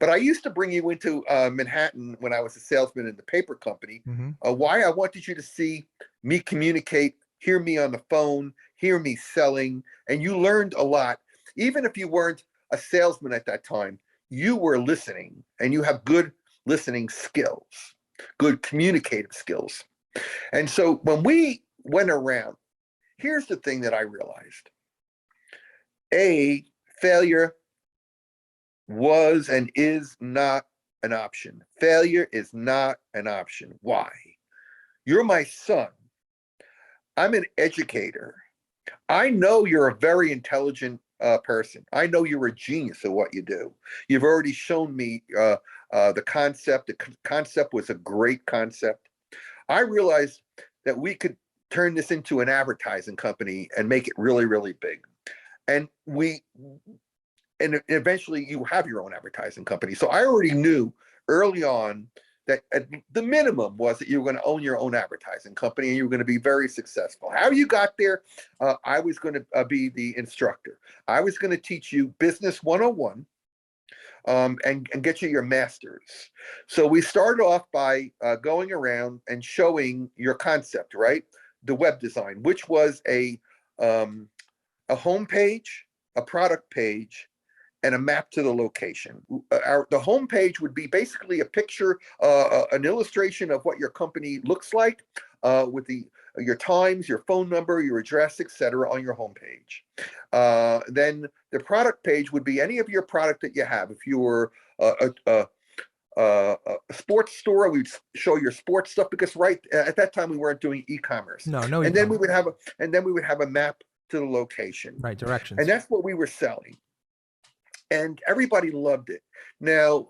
But I used to bring you into Manhattan when I was a salesman in the paper company. Mm-hmm. Why? I wanted you to see me communicate, hear me on the phone, hear me selling, and you learned a lot. Even if you weren't a salesman at that time, you were listening, and you have good listening skills, good communicative skills. And so when we went around, here's the thing that I realized. Failure was and is not an option. Failure is not an option. Why? You're my son. I'm an educator. I know you're a very intelligent person. I know you're a genius at what you do. You've already shown me the concept. The concept was a great concept. I realized that we could turn this into an advertising company and make it really, really big. And eventually you have your own advertising company. So I already knew early on that at the minimum was that you were going to own your own advertising company and you were going to be very successful. How you got there, I was going to be the instructor. I was going to teach you business 101 and get you your master's. So we started off by going around and showing your concept, right? The web design, which was a home page, a product page, and a map to the location. The home page would be basically a picture, an illustration of what your company looks like with your times, your phone number, your address, etc., on your home page. Then the product page would be any of your product that you have. If you were a sports store, we'd show your sports stuff because right at that time we weren't doing e-commerce. No. And then we would have a map to the location. Right, directions. And that's what we were selling. And everybody loved it. Now,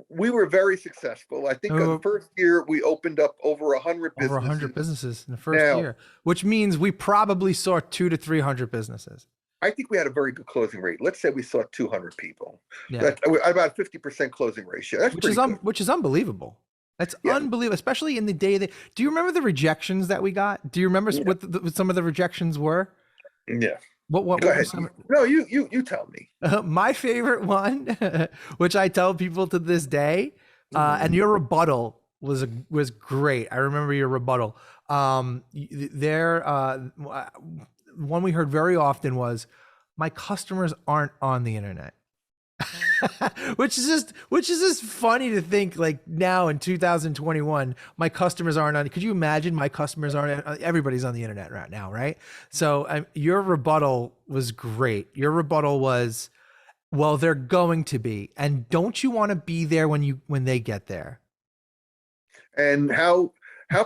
we were very successful. I think the first year we opened up over 100 businesses. Over 100 businesses in the first year, which means we probably saw 200 to 300 businesses. I think we had a very good closing rate. Let's say we saw 200 people. Yeah. That's about 50% closing ratio. That's which is unbelievable. That's unbelievable, especially in the day that. Do you remember the rejections that we got? Do you remember what some of the rejections were? Yeah. What Go ahead. No, you tell me. My favorite one, which I tell people to this day, and your rebuttal was great. I remember your rebuttal. One we heard very often was, "My customers aren't on the internet." which is just funny to think, like, now in 2021 my customers aren't on. Could you imagine my customers aren't? Everybody's on the internet right now, right? So your rebuttal was great. Your rebuttal was, well, they're going to be, and don't you want to be there when they get there? And how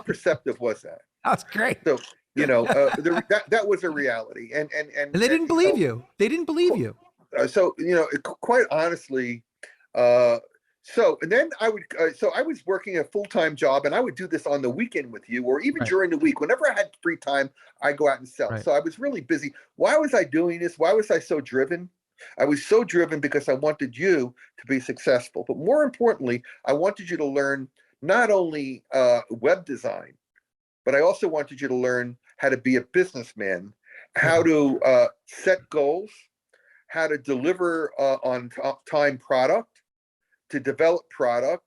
perceptive was that? That's great. So that was a reality, and they didn't believe you. They didn't believe you. So quite honestly, and then I was working a full-time job, and I would do this on the weekend with you, or even during the week. Whenever I had free time, I go out and sell. Right. So I was really busy. Why was I doing this? Why was I so driven? I was so driven because I wanted you to be successful, but more importantly, I wanted you to learn not only web design, but I also wanted you to learn how to be a businessman, how to set goals, how to deliver on time product, to develop product,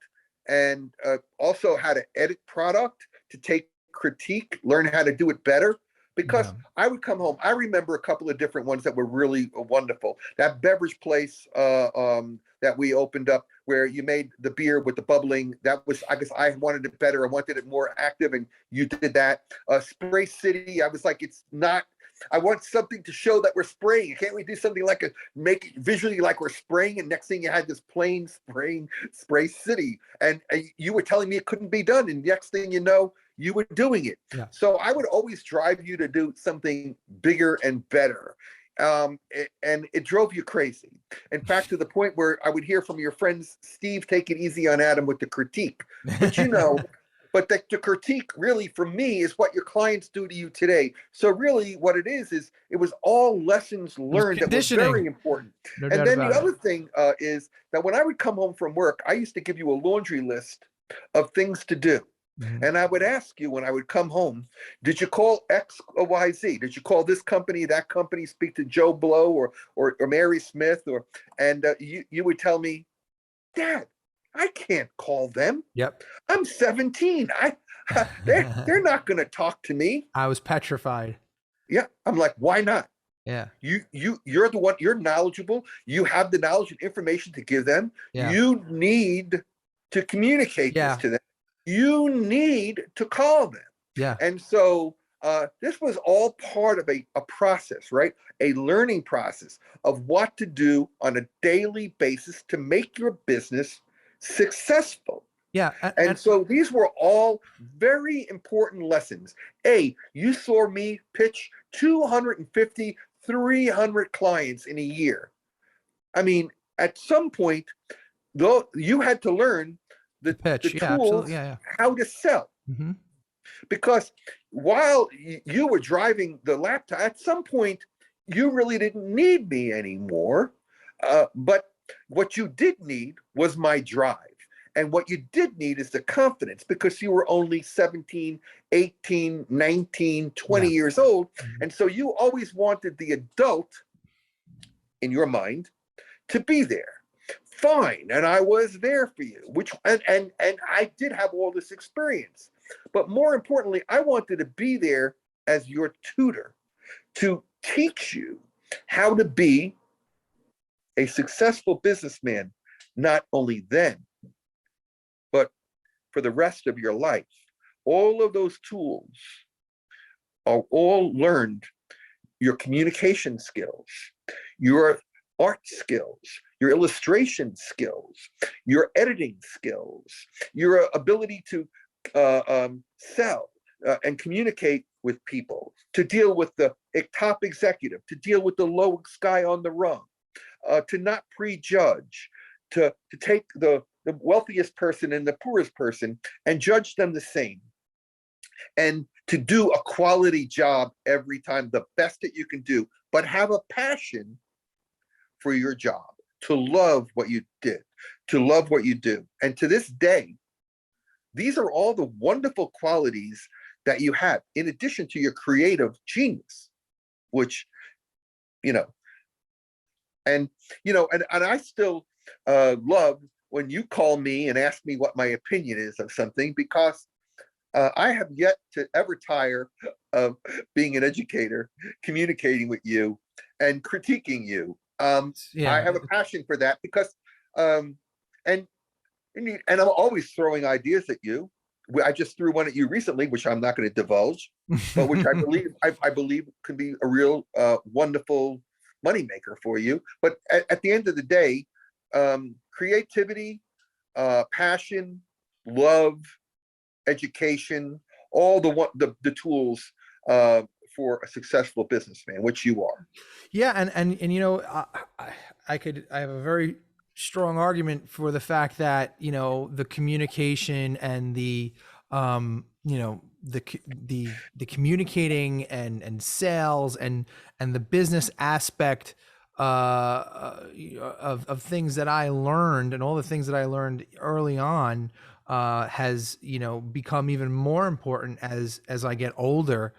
and also how to edit product, to take critique, learn how to do it better. Because I would come home. I remember a couple of different ones that were really wonderful. That beverage place that we opened up where you made the beer with the bubbling, that was, I guess I wanted it better. I wanted it more active, and you did that. Spray City, I was like, it's not, I want something to show that we're spraying. Can't we do something like make it visually like we're spraying? And next thing you had this plain spraying Spray City. And you were telling me it couldn't be done. And next thing you know, you were doing it. Yeah. So I would always drive you to do something bigger and better. And it drove you crazy. In fact, to the point where I would hear from your friends, Steve, take it easy on Adam with the critique. But but the critique really, for me, is what your clients do to you today. So really what it is it was all lessons learned that was very important. And then the other thing is that when I would come home from work, I used to give you a laundry list of things to do. Mm-hmm. And I would ask you when I would come home, did you call X or Y, Z? Did you call this company, that company, speak to Joe Blow or Mary Smith? And you would tell me, Dad, I can't call them. Yep. I'm 17. They're not going to talk to me. I was petrified. Yeah. I'm like, why not? Yeah. You're the one, you're knowledgeable. You have the knowledge and information to give them. Yeah. You need to communicate this to them. You need to call them. Yeah. And so this was all part of a process, right? A learning process of what to do on a daily basis to make your business successful. Yeah. And so these were all very important lessons. You saw me pitch 250 300 clients in a year. I mean, at some point, though, you had to learn the Pitch. Yeah, tools, absolutely. Yeah, how to sell. yeah. Hmm. Because while you were driving the laptop, at some point, you really didn't need me anymore. But what you did need was my drive. And what you did need is the confidence, because you were only 17, 18, 19, 20 Yeah. years old. Mhm. And so you always wanted the adult in your mind to be there. Fine. And I was there for you, which and I did have all this experience. But more importantly, I wanted to be there as your tutor to teach you how to be a successful businessman, not only then, but for the rest of your life. All of those tools are all learned: your communication skills, your art skills, your illustration skills, your editing skills, your ability to sell and communicate with people, to deal with the top executive, to deal with the lowest guy on the rung, to not prejudge, to take the wealthiest person and the poorest person and judge them the same, and to do a quality job every time, the best that you can do, but have a passion for your job, to love what you did, to love what you do. And to this day, these are all the wonderful qualities that you have, in addition to your creative genius, which, you know, and I still love when you call me and ask me what my opinion is of something, because I have yet to ever tire of being an educator, communicating with you and critiquing you. Yeah. I have a passion for that, because and I'm always throwing ideas at you. I just threw one at you recently, which I'm not going to divulge, but which I believe can be a real wonderful moneymaker for you. But at the end of the day, creativity, passion, love, education, all the tools for a successful businessman, which you are. Yeah, and I have a very strong argument for the fact that the communication and the the communicating and sales and the business aspect of things that I learned, and all the things that I learned early on has become even more important as I get older,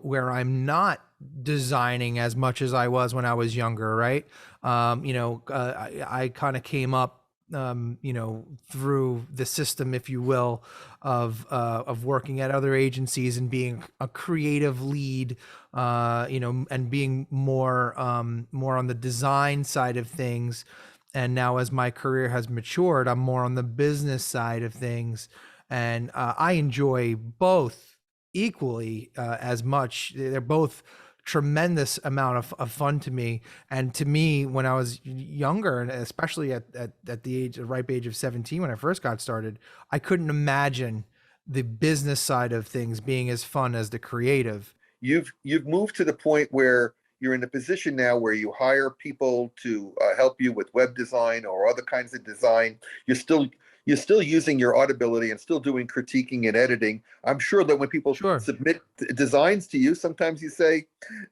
where I'm not designing as much as I was when I was younger, right? I kind of came up through the system, if you will, of working at other agencies and being a creative lead, and being more on the design side of things. And now, as my career has matured, I'm more on the business side of things, and I enjoy both equally as much. They're both tremendous amount of fun to me. And to me, when I was younger, and especially at the ripe age of 17, when I first got started, I couldn't imagine the business side of things being as fun as the creative. You've moved to the point where you're in a position now where you hire people to help you with web design or other kinds of design. You're still using your audibility and still doing critiquing and editing. I'm sure that when people Sure. submit designs to you, sometimes you say,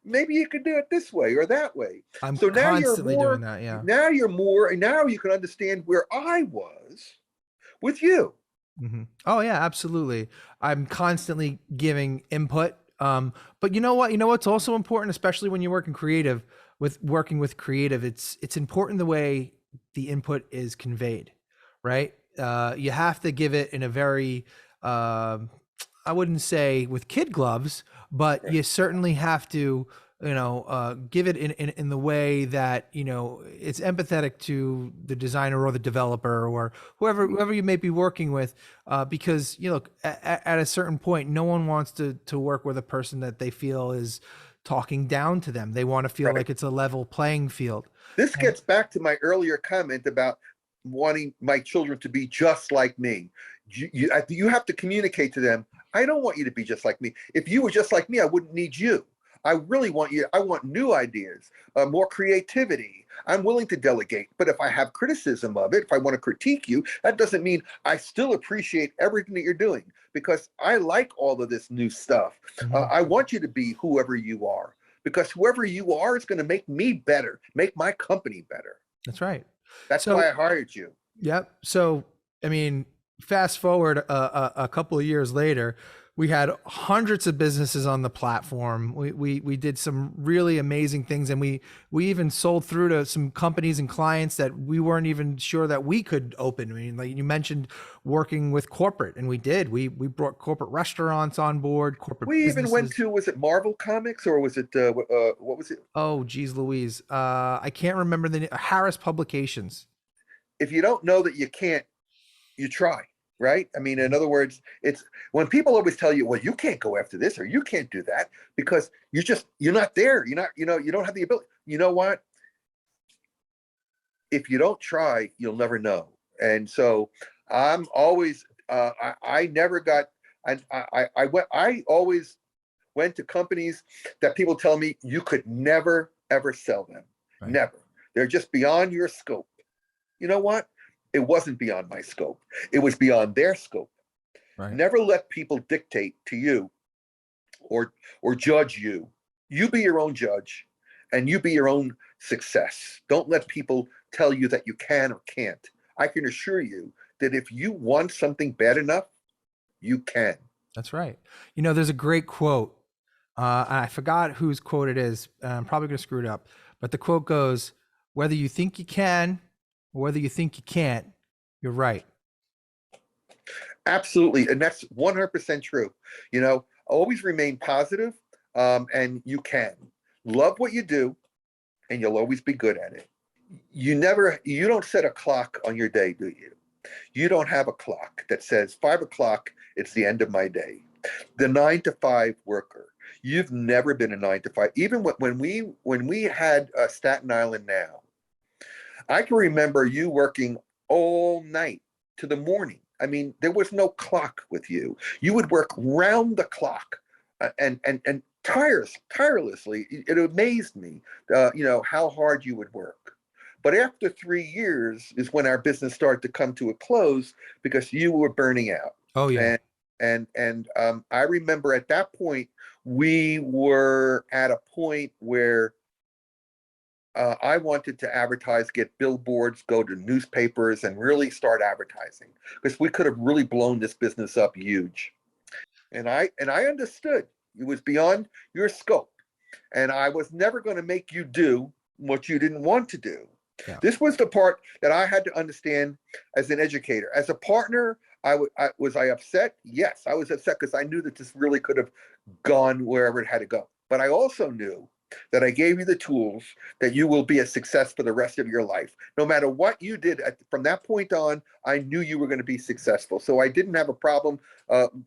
maybe you could do it this way or that way. I'm So now constantly doing that. Yeah. now you're more, and now you can understand where I was with you. Mm-hmm. Oh yeah, absolutely. I'm constantly giving input. But you know what? You know what's also important, especially when you're working with creative. It's important the way the input is conveyed, right? You have to give it in a very, I wouldn't say with kid gloves, but you certainly have to, give it in the way that, it's empathetic to the designer or the developer or whoever you may be working with, because look, at a certain point, no one wants to work with a person that they feel is talking down to them. They want to feel like it's a level playing field. This gets back to my earlier comment about wanting my children to be just like me. You have to communicate to them, I don't want you to be just like me. If you were just like me, I wouldn't need you. I really want you, I want new ideas, more creativity. I'm willing to delegate. But if I have criticism of it, if I want to critique you, that doesn't mean I still appreciate everything that you're doing, because I like all of this new stuff. I want you to be whoever you are, because whoever you are is going to make me better, make my company better. That's right. That's why I hired you. Yep. So, I mean, fast forward a couple of years later, we had hundreds of businesses on the platform. We did some really amazing things, and we even sold through to some companies and clients that we weren't even sure that we could open. I mean, like you mentioned, working with corporate, and we did. We brought corporate restaurants on board. Corporate. We businesses. even went to, was it Marvel Comics, or was it what was it? Oh, geez, Louise. I can't remember the name. Harris Publications. If you don't know that you can't, you try. Right? I mean, in other words, it's when people always tell you, well, you can't go after this or you can't do that, because you're not there. You're not, you don't have the ability. You know what? If you don't try, you'll never know. And so I'm always, I never got, I always went to companies that people tell me you could never, ever sell them. Right. Never. They're just beyond your scope. You know what? It wasn't beyond my scope. It was beyond their scope. Right. Never let people dictate to you or judge you. You be your own judge, and you be your own success. Don't let people tell you that you can or can't. I can assure you that if you want something bad enough, you can. That's right. There's a great quote. I forgot whose quote it is. I'm probably going to screw it up. But the quote goes, whether you think you can, whether you think you can't, you're right. Absolutely. And that's 100% true. Always remain positive, and you can. Love what you do, and you'll always be good at it. You don't set a clock on your day, do you? You don't have a clock that says 5 o'clock, it's the end of my day. The 9 to 5 worker. You've never been a 9 to 5. Even when we had Staten Island Now, I can remember you working all night to the morning. I mean, there was no clock with you. You would work round the clock, and tirelessly. It amazed me, how hard you would work. But after 3 years is when our business started to come to a close because you were burning out. Oh yeah. And I remember at that point we were at a point where I wanted to advertise, get billboards, go to newspapers, and really start advertising, because we could have really blown this business up huge. And I understood it was beyond your scope, and I was never going to make you do what you didn't want to do. Yeah. This was the part that I had to understand as an educator. As a partner, was I upset? Yes, I was upset, because I knew that this really could have gone wherever it had to go. But I also knew that I gave you the tools that you will be a success for the rest of your life. No matter what you did from that point on, I knew you were going to be successful. So I didn't have a problem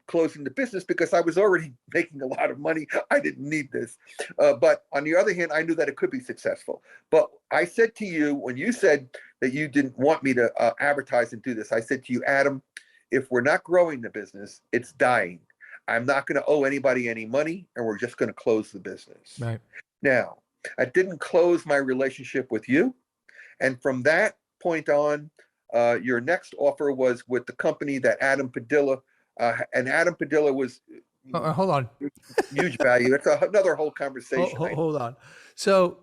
closing the business, because I was already making a lot of money. I didn't need this. But on the other hand, I knew that it could be successful. But I said to you, when you said that you didn't want me to advertise and do this, I said to you, Adam, if we're not growing the business, it's dying. I'm not going to owe anybody any money, and we're just going to close the business. Right. Now, I didn't close my relationship with you. And from that point on, your next offer was with the company that Adam Padilla, and Adam Padilla was hold on. Huge value. That's another whole conversation. Hold on. So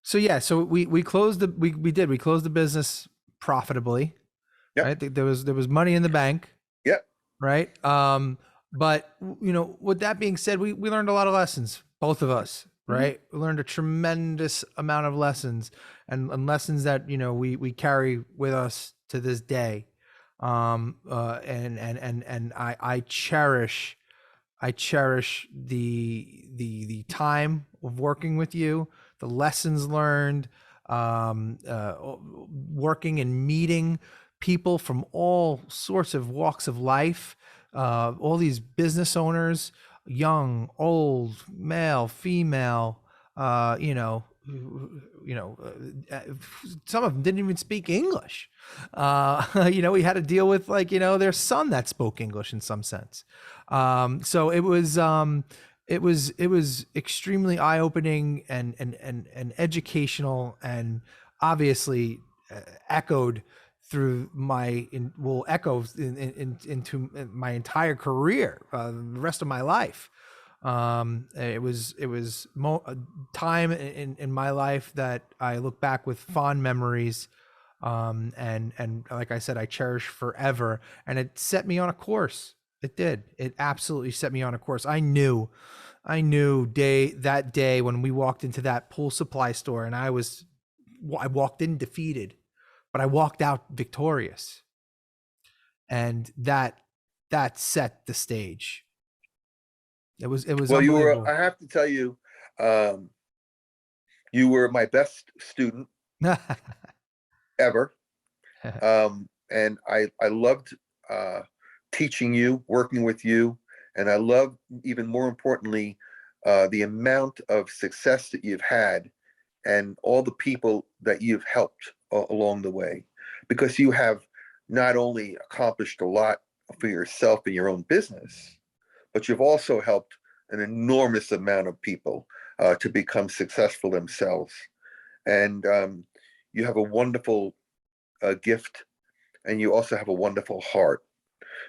we closed we closed the business profitably. Yep. Right. There was money in the bank. Yep. Right. But with that being said, we learned a lot of lessons, both of us. Right. We learned a tremendous amount of lessons, and lessons that, we carry with us to this day. And I cherish the time of working with you, the lessons learned, working and meeting people from all sorts of walks of life, all these business owners, young, old, male, female, some of them didn't even speak English. We had to deal with their son that spoke English in some sense. So it was, it was extremely eye-opening and educational, and obviously echoed through will echo into my entire career, the rest of my life. It was a time in my life that I look back with fond memories, and like I said, I cherish forever. And it set me on a course. It did. It absolutely set me on a course. I knew that day when we walked into that pool supply store, and I walked in defeated, but I walked out victorious. And that set the stage. It was Well, unbelievable. I have to tell you, um, you were my best student ever. And I loved teaching you, working with you. And I love, even more importantly, the amount of success that you've had and all the people that you've helped along the way, because you have not only accomplished a lot for yourself and your own business, but you've also helped an enormous amount of people to become successful themselves. And you have a wonderful gift, and you also have a wonderful heart.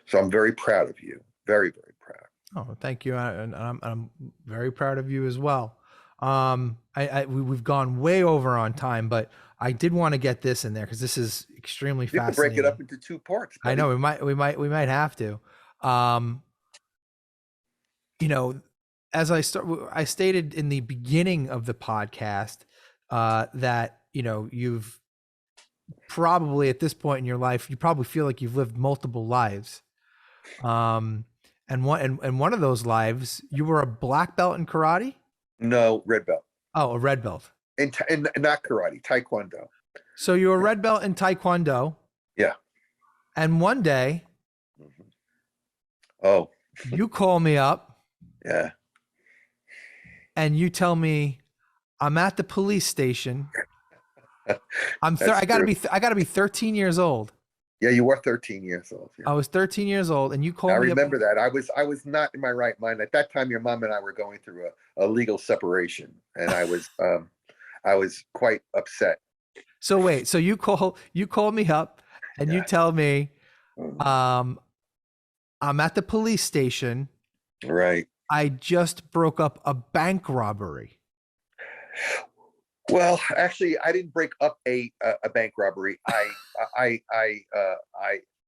So I'm very proud of you. Very, very proud. Oh, thank you. And I'm very proud of you as well. We've gone way over on time, but I did want to get this in there because this is extremely You can fascinating. break it up into 2 parts. I Buddy. know we might have to. As I stated in the beginning of the podcast, that, you've probably, at this point in your life, you probably feel like you've lived multiple lives. And one of those lives, you were a black belt in karate? No, red belt. Oh, a red belt. And not karate, taekwondo. So you were a red belt in taekwondo. Yeah. And one day, Oh, you call me up yeah. and you tell me I'm at the police station. I gotta be 13 years old. Yeah, you were 13 years old. Yeah. I was 13 years old, and you called I me remember up. that. I was not in my right mind at that time. Your mom and I were going through a legal separation, and I was quite upset. So wait, so you call me up and you tell me, I'm at the police station. Right. I just broke up a bank robbery. Well, actually, I didn't break up a bank robbery. I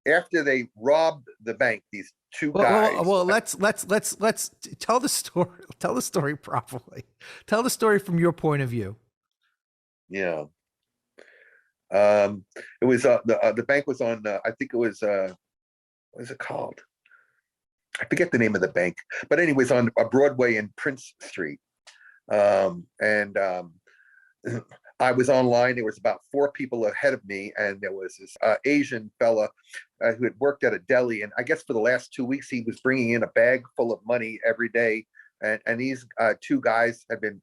after they robbed the bank, these 2 guys. Well, let's tell the story. Tell the story properly. Tell the story from your point of view. Yeah. It was the bank was on. I think it was what is it called? I forget the name of the bank, but anyways, on Broadway and Prince Street. I was online. There was about 4 people ahead of me, and there was this Asian fella who had worked at a deli, and I guess for the last 2 weeks he was bringing in a bag full of money every day, and these 2 guys had been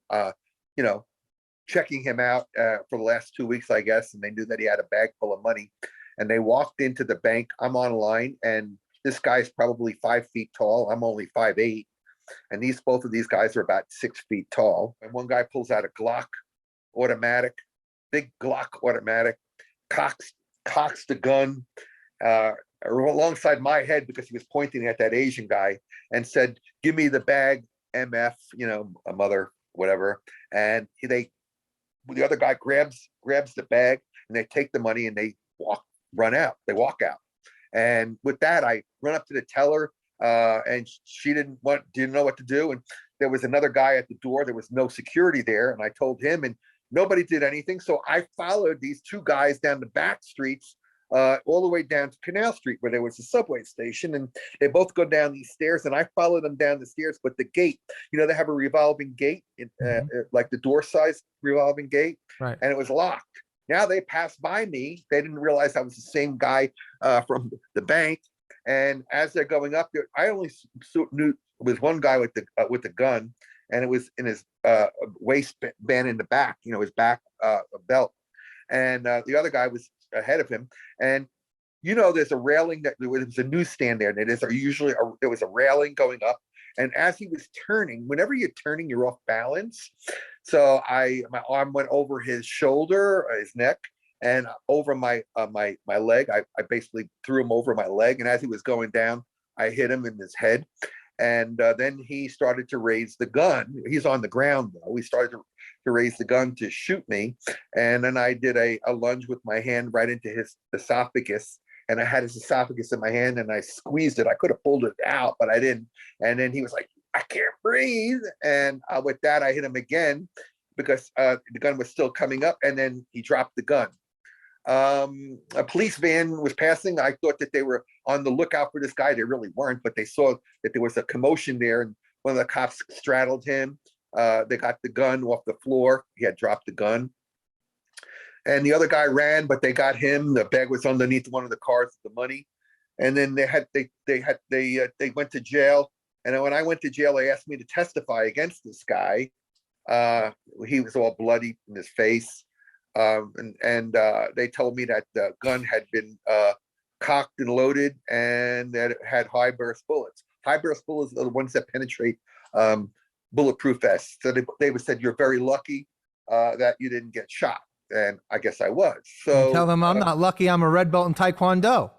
checking him out for the last 2 weeks, I guess, and they knew that he had a bag full of money, and they walked into the bank. I'm online, and this guy's probably 5 feet tall. I'm only 5'8", and both of these guys are about 6 feet tall. And one guy pulls out a Glock automatic, big Glock automatic, cocks the gun alongside my head because he was pointing at that Asian guy, and said, "Give me the bag, MF, a mother, whatever." And the other guy grabs the bag, and they take the money, and they walk out. And with that, I run up to the teller, and she didn't know what to do. And there was another guy at the door. There was no security there, and I told him, and nobody did anything. So I followed these 2 guys down the back streets, all the way down to Canal Street, where there was a subway station, and they both go down these stairs, and I followed them down the stairs. But the gate, they have a revolving gate, like the door size revolving gate, right? And it was locked. Now they passed by me. They didn't realize I was the same guy from the bank. And as they're going up there, I only knew it was one guy with the gun, and it was in his waistband in the back, his back belt. And the other guy was ahead of him. And there's a railing there was a newsstand there. And there was a railing going up, And as he was turning, whenever you're turning, you're off balance. So my arm went over his shoulder, his neck, and over my leg. I basically threw him over my leg, and as he was going down, I hit him in his head. And then he started to raise the gun. He's on the ground though. He started to raise the gun to shoot me, and then I did a lunge with my hand right into his esophagus. And I had his esophagus in my hand, and I squeezed it. I could have pulled it out, but I didn't. And then he was like, "I can't breathe." And with that, I hit him again because the gun was still coming up. And then he dropped the gun. A police van was passing. I thought that they were on the lookout for this guy. They really weren't, but they saw that there was a commotion there, and one of the cops straddled him. They got the gun off the floor. He had dropped the gun. And the other guy ran, but they got him. The bag was underneath one of the cars with the money. And then they went to jail. And then when I went to jail, they asked me to testify against this guy. He was all bloody in his face. And they told me that the gun had been cocked and loaded, and that it had high burst bullets. High burst bullets are the ones that penetrate bulletproof vests. So they said, "You're very lucky that you didn't get shot." And I guess I was. So Tell them I'm not lucky. I'm a red belt in Taekwondo.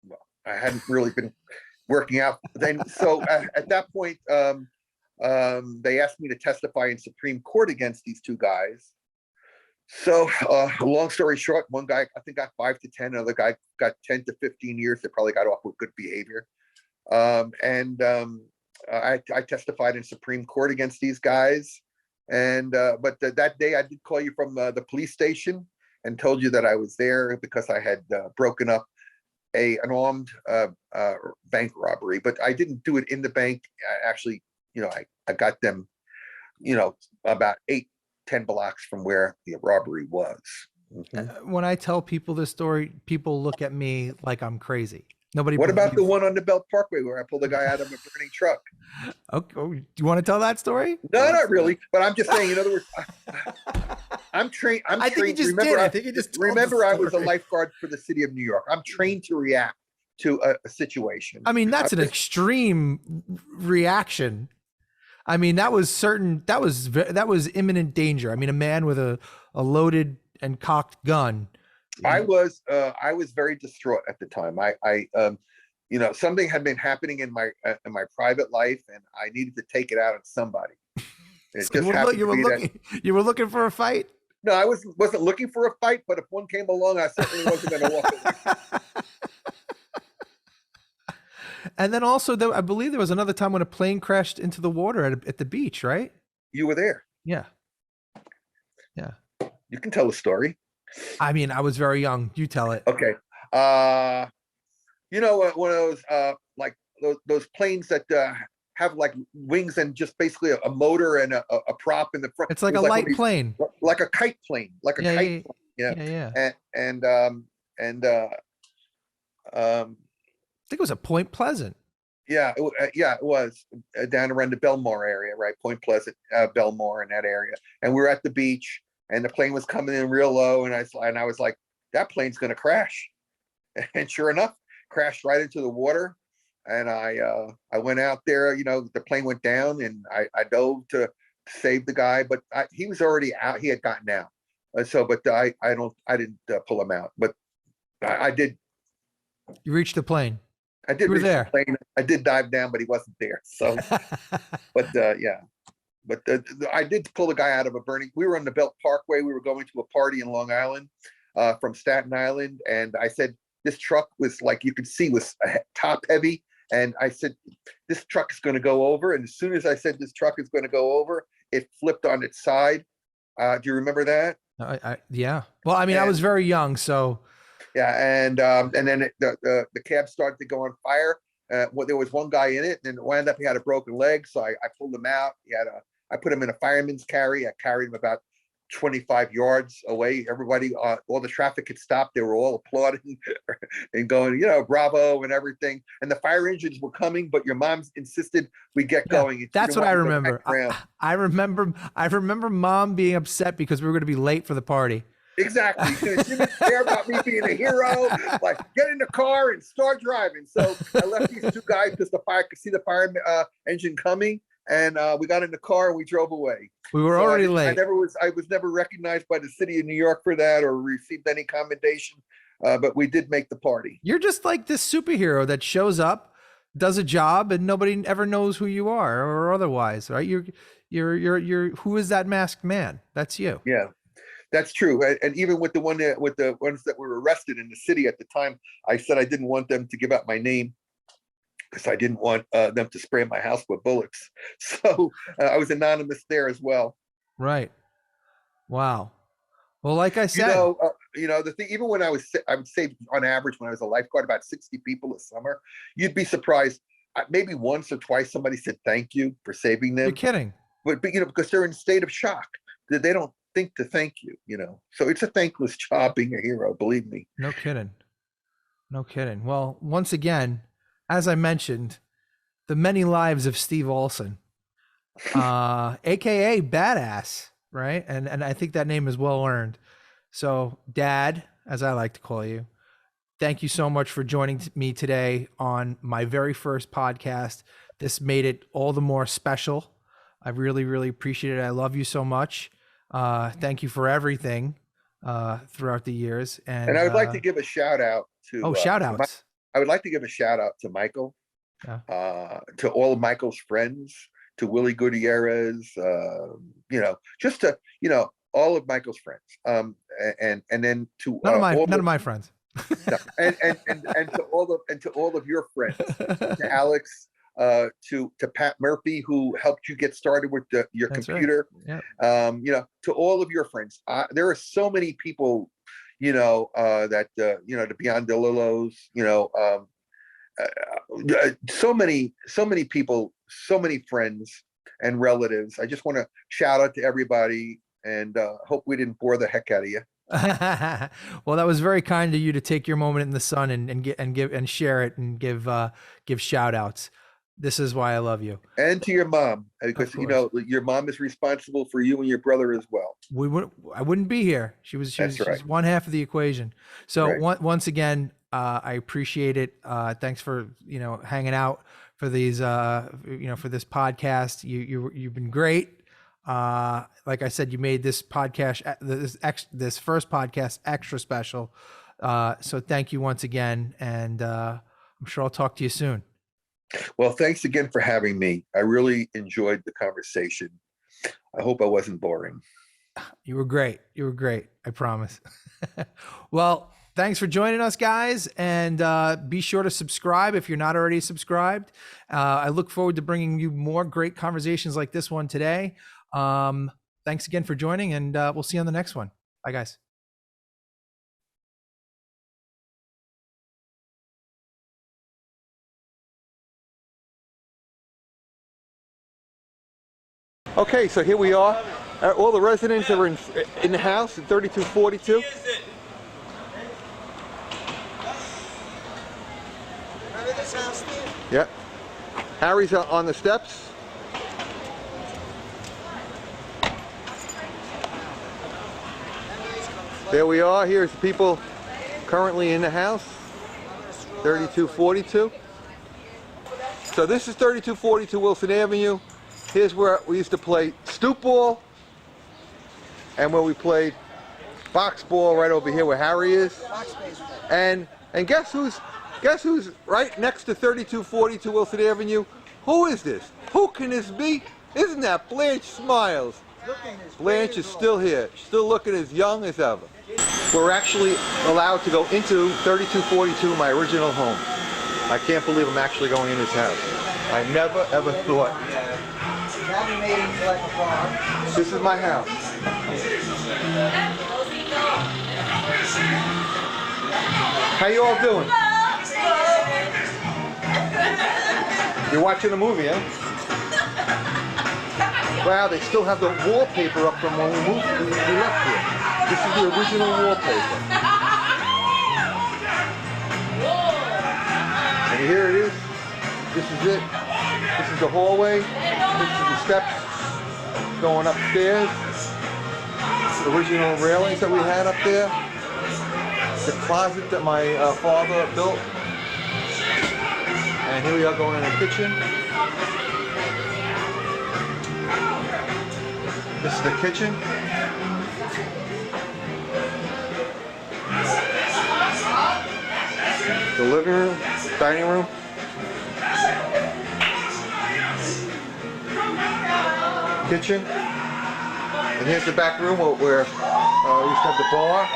Well, I hadn't really been working out then. So at that point, they asked me to testify in Supreme Court against these two guys. So long story short, one guy I think got 5 to 10, another guy got 10 to 15 years. They probably got off with good behavior. I testified in Supreme Court against these guys. And but that day I did call you from the police station and told you that I was there because I had broken up an armed bank robbery. But I didn't do it in the bank. I actually, I got them, about 8-10 blocks from where the robbery was. Mm-hmm. When I tell people this story, people look at me like I'm crazy. Nobody. What about the one on the Belt Parkway where I pulled a guy out of a burning truck? Okay, do you want to tell that story? No, not really. But I'm just saying. In other words, I'm trained. I think you just did. I think you just remember. I was a lifeguard for the city of New York. I'm trained to react to a situation. I mean, that's an extreme reaction. I mean, that was certain. That was imminent danger. I mean, a man with a loaded and cocked gun. I was very distraught at the time. Something had been happening in my private life, and I needed to take it out on somebody. You were looking for a fight? No, I wasn't looking for a fight, but if one came along, I certainly wasn't going to walk away. And then also, I believe there was another time when a plane crashed into the water at the beach, right? You were there. Yeah. You can tell the story. I mean, I was very young. You tell it. Okay. One of those like those planes that have like wings and just basically a motor and a prop in the front. It's like a light plane, like a kite plane, like a kite. Yeah. And I think it was at Point Pleasant. Yeah, it was down around the Belmore area, right? Point Pleasant, Belmore, in that area. And we were at the beach, and the plane was coming in real low, and I was like, that plane's going to crash. And sure enough, crashed right into the water. And I went out there. The plane went down, and I dove to save the guy, but he was already out. He had gotten out. I didn't pull him out, but I did. You reached the plane. I did reach the plane. I did dive down, but he wasn't there. So, I did pull the guy out of a burning. We were on the Belt Parkway. We were going to a party in Long Island from Staten Island. And I said, this truck was, like you could see, was top heavy. And I said, this truck is going to go over. And as soon as I said this truck is going to go over, it flipped on its side. Do you remember that? Yeah. Well, I mean, I was very young, so. Yeah, and then the cab started to go on fire. There was one guy in it, and it wound up he had a broken leg, so I pulled him out. I put him in a fireman's carry. I carried him about 25 yards away. Everybody, all the traffic had stopped. They were all applauding and going, bravo and everything. And the fire engines were coming, but your mom insisted we get going. That's what I remember. I remember mom being upset because we were going to be late for the party. Exactly. She didn't care about me being a hero. Like, get in the car and start driving. So I left these two guys because the fire could see the fire engine coming, and we got in the car and we drove away. We were already late. I was never recognized by the city of New York for that or received any commendation. But we did make the party. You're just like this superhero that shows up, does a job, and nobody ever knows who you are or otherwise, right? You're who is that masked man? That's you. Yeah. That's true. And even with the ones that were arrested in the city at the time, I said I didn't want them to give out my name because I didn't want them to spray my house with bullets. So I was anonymous there as well. Right. Wow. Well, like I said, the thing, even when I would say on average, when I was a lifeguard, about 60 people a summer, you'd be surprised. Maybe once or twice somebody said thank you for saving them. You're kidding. But because they're in a state of shock. They don't think to thank you, so it's a thankless job being a hero, believe me. No kidding. Well, once again, as I mentioned, the many lives of Steve Alson, aka Badass, right? And I think that name is well earned. So Dad, as I like to call you, thank you so much for joining me today on my very first podcast. This made it all the more special. I really, really appreciate it. I love you so much. Thank you for everything throughout the years. And I would like to give a shout out to shout outs. I would like to give a shout out to Michael, to all of Michael's friends, to Willie Gutierrez, just to all of Michael's friends, and then to none of my friends, and to all of your friends, to Alex. To Pat Murphy, who helped you get started with your That's computer. Right. Yep. To all of your friends. There are so many people, that the Beyond DeLillos, so many people, so many friends and relatives. I just want to shout out to everybody and hope we didn't bore the heck out of you. Well, that was very kind of you to take your moment in the sun and share it and give shout outs. This is why I love you. And to your mom, because your mom is responsible for you and your brother as well. I wouldn't be here. She's one half of the equation. So right. Once again, I appreciate it. Thanks for hanging out for these for this podcast. You've been great. Like I said, you made this podcast, this first podcast, extra special. So thank you once again, and I'm sure I'll talk to you soon. Well, thanks again for having me. I really enjoyed the conversation. I hope I wasn't boring. You were great. I promise. Well, thanks for joining us, guys. And be sure to subscribe if you're not already subscribed. I look forward to bringing you more great conversations like this one today. Thanks again for joining, and we'll see you on the next one. Bye, guys. Okay, so here we are. All the residents that were in the house at 3242. Remember this house, Steve? Yep. Harry's on the steps. There we are. Here's the people currently in the house. 3242. So this is 3242 Wilson Avenue. Here's where we used to play stoop ball, and where we played box ball right over here where Harry is. And guess who's right next to 3242 Wilson Avenue? Who is this? Who can this be? Isn't that Blanche Smiles? Blanche is still here, still looking as young as ever. We're actually allowed to go into 3242, my original home. I can't believe I'm actually going in this house. I never ever thought. This is my house. How you all doing? You're watching a movie, huh? Wow, they still have the wallpaper up from when we left here. This is the original wallpaper. And here it is. This is it. This is the hallway. This is the steps going upstairs. original railings that we had up there. The closet that my father built. And here we are going in the kitchen. This is the kitchen. The living room, dining room. Kitchen. And here's the back room where we used to have the bar.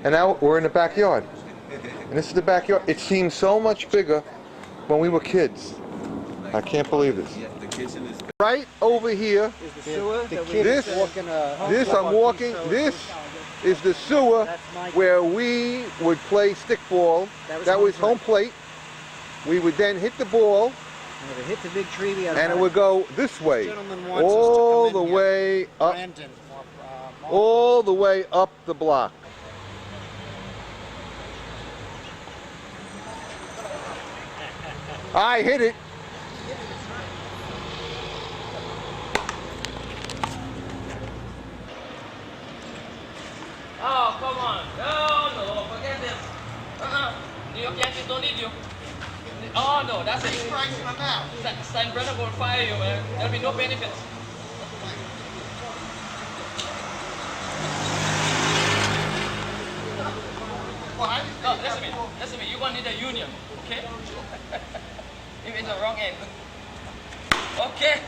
And now we're in the backyard. And this is the backyard. It seemed so much bigger when we were kids. I can't believe this. Right over here, this is the sewer where we would play stickball. That was home plate. We would then hit the ball, and it hit the big tree, and it would go this way, all the way up, all the way up the block. I hit it. Oh, come on. No, forget this. New York Yankees don't need you. Oh, no, that's it. Steinbrenner will fire you, man. There'll be no benefits. No, listen to me. You're going to need a union, okay? You're in the wrong end. Okay.